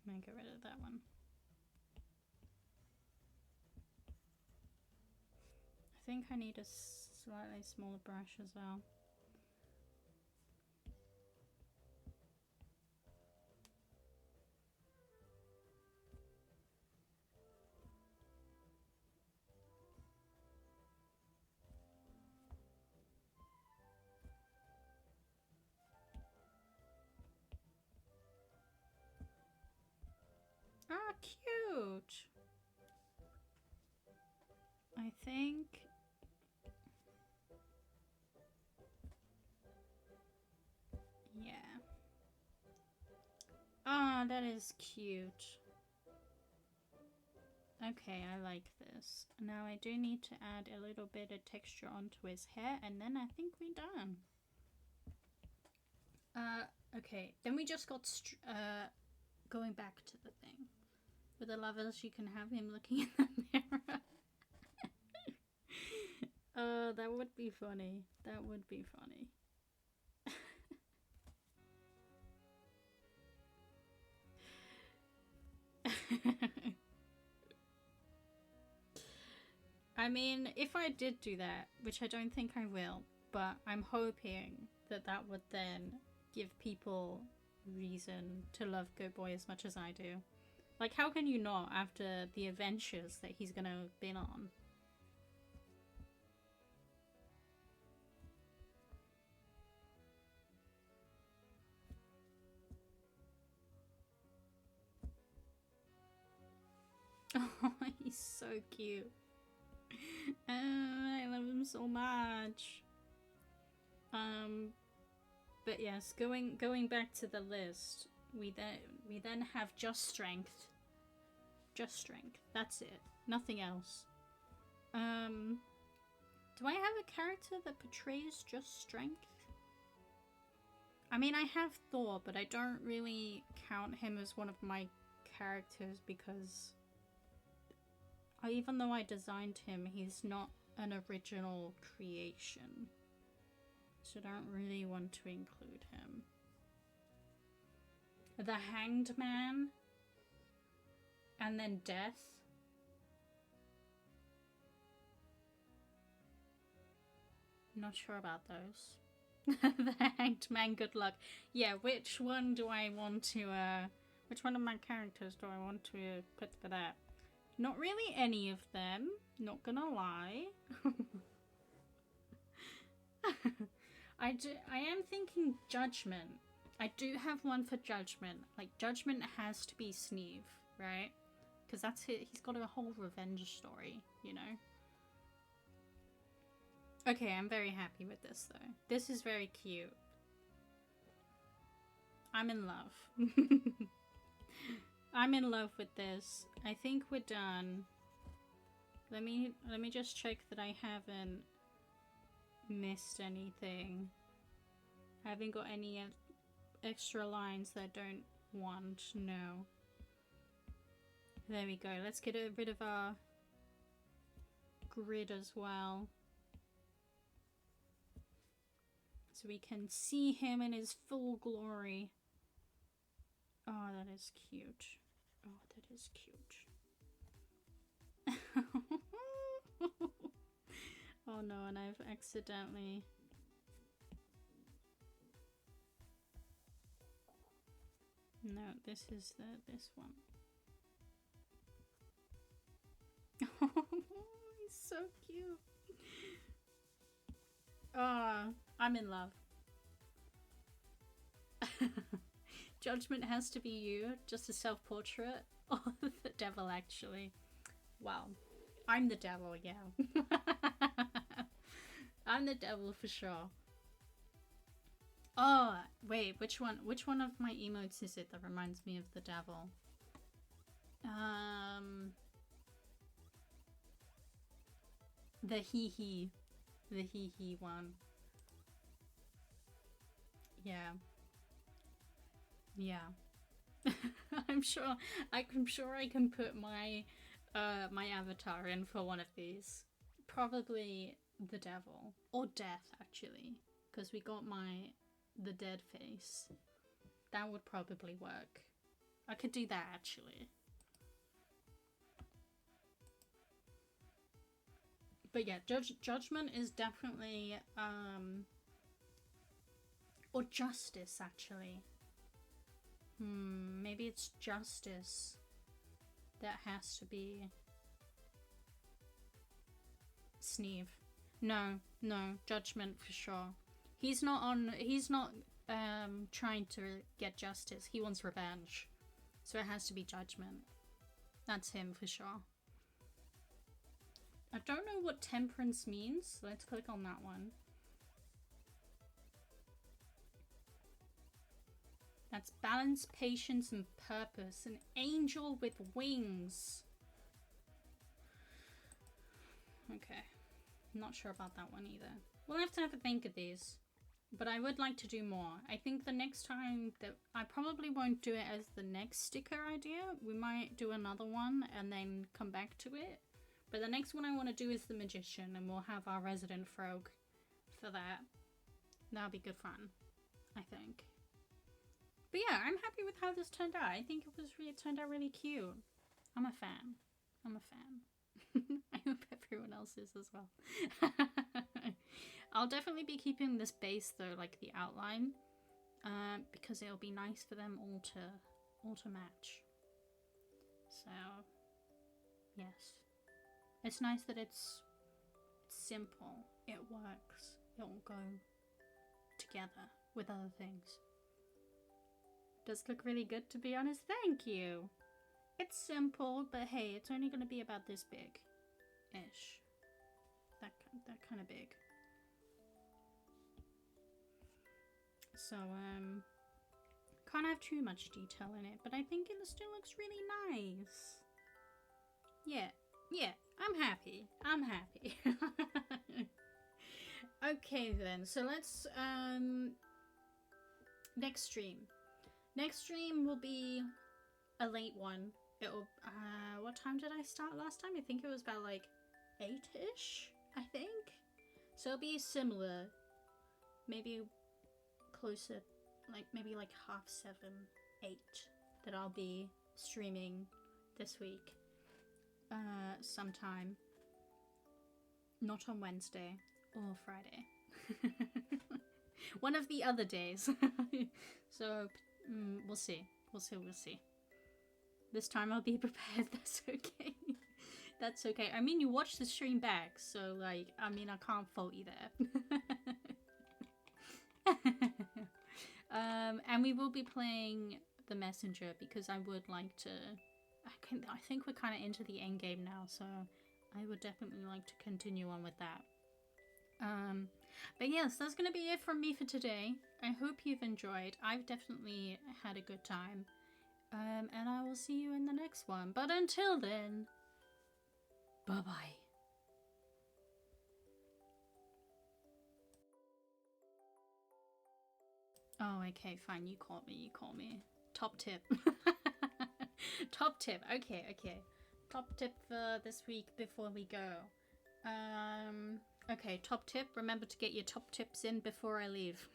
Let me get rid of that one. I think I need a slightly smaller brush as well. Ah, cute! I think... Yeah. Ah, that is cute. Okay, I like this. Now I do need to add a little bit of texture onto his hair, and then I think we're done. Okay, then we just got going back to the thing. With the lovers, you can have him looking in the mirror. That would be funny. That would be funny. I mean, if I did do that, which I don't think I will, but I'm hoping that that would then give people reason to love Goat Boy as much as I do. Like, how can you not after the adventures that he's gonna have been on? Oh, he's so cute. I love him so much. But yes, going back to the list, we then have just strength. Just strength. That's it. Nothing else. Do I have a character that portrays just strength? I mean, I have Thor, but I don't really count him as one of my characters because even though I designed him, he's not an original creation. So I don't really want to include him. The Hanged Man. And then Death. Not sure about those. The Hanged Man, good luck. Yeah, which one do I want to, which one of my characters do I want to put for that? Not really any of them, not gonna lie. I am thinking Judgment. I do have one for Judgment. Like, Judgment has to be Sneeve, right? Because that's it. He's got a whole revenge story, you know? Okay, I'm very happy with this, though. This is very cute. I'm in love. I'm in love with this. I think we're done. Let me just check that I haven't missed anything. I haven't got any extra lines that I don't want. No. There we go. Let's get rid of our grid as well. So we can see him in his full glory. Oh, that is cute. Oh, that is cute. Oh no, and I've accidentally... No, this is this one. Oh, he's so cute. Oh, I'm in love. Judgment has to be you, just a self-portrait. Or the devil, actually. Well, I'm the devil, yeah. I'm the devil for sure. Oh, wait, which one of my emotes is it that reminds me of the devil? The hee-hee. The hee-hee one. Yeah. Yeah. I'm sure I can put my my avatar in for one of these. Probably the devil. Or death, actually. Because we got the dead face. That would probably work. I could do that, actually. But yeah, Judgment is definitely or Justice, actually. Maybe it's Justice that has to be Sneeve. No, Judgment for sure. He's not trying to get justice. He wants revenge. So it has to be Judgment. That's him for sure. I don't know what temperance means. So let's click on that one. That's balance, patience, and purpose. An angel with wings. Okay. Not sure about that one either. We'll have to have a think of these. But I would like to do more. I think the next time that I probably won't do it as the next sticker idea. We might do another one and then come back to it. But the next one I want to do is the Magician, and we'll have our resident frog for that. That'll be good fun, I think. But yeah, I'm happy with how this turned out. I think it turned out really cute. I'm a fan. I hope everyone else is as well. I'll definitely be keeping this base though, like the outline, because it'll be nice for them all to match. So yes, it's nice that it's simple. It works. It will go together with other things. Does look really good, to be honest. Thank you. It's simple, but hey, it's only going to be about this big-ish. That kind of big. So, can't have too much detail in it, but I think it still looks really nice. Yeah, I'm happy. Okay then, so let's, next stream will be a late one. It'll, what time did I start last time? I think it was about like 8-ish, I think. So it'll be similar maybe closer, like maybe like 7:30, 8, that I'll be streaming this week. Sometime. Not on Wednesday or Friday. One of the other days. So, we'll see. We'll see. This time I'll be prepared. That's okay. That's okay. I mean, you watched the stream back, so, like, I mean, I can't fault you there. And we will be playing The Messenger because I would like to... I think we're kind of into the end game now, so I would definitely like to continue on with that. But yes, that's going to be it from me for today. I hope you've enjoyed. I've definitely had a good time. And I will see you in the next one. But until then, bye-bye. Oh, okay, fine. You caught me. Top tip. Top tip. Okay. Top tip for this week before we go. Okay, top tip. Remember to get your top tips in before I leave.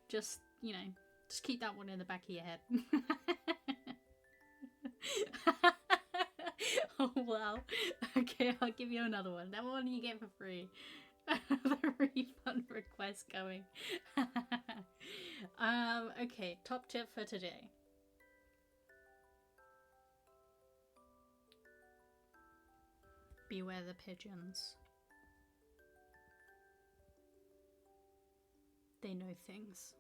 Just, you know, just keep that one in the back of your head. Oh, wow. Okay, I'll give you another one. That one you get for free. The refund request going. Okay, top tip for today. Beware the pigeons. They know things.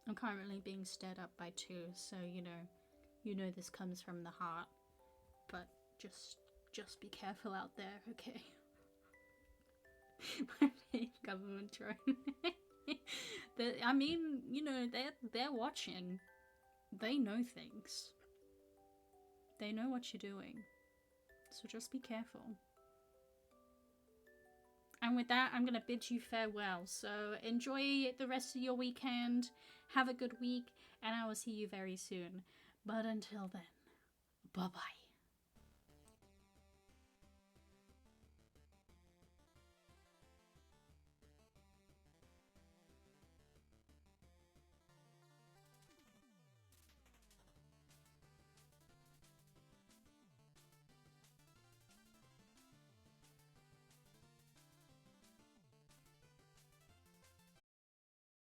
I'm currently being stared at by 2, so you know this comes from the heart. But just be careful out there, okay? My fake government drone. I mean, you know, they're watching. They know things. They know what you're doing. So just be careful. And with that, I'm going to bid you farewell. So enjoy the rest of your weekend. Have a good week. And I will see you very soon. But until then, bye-bye.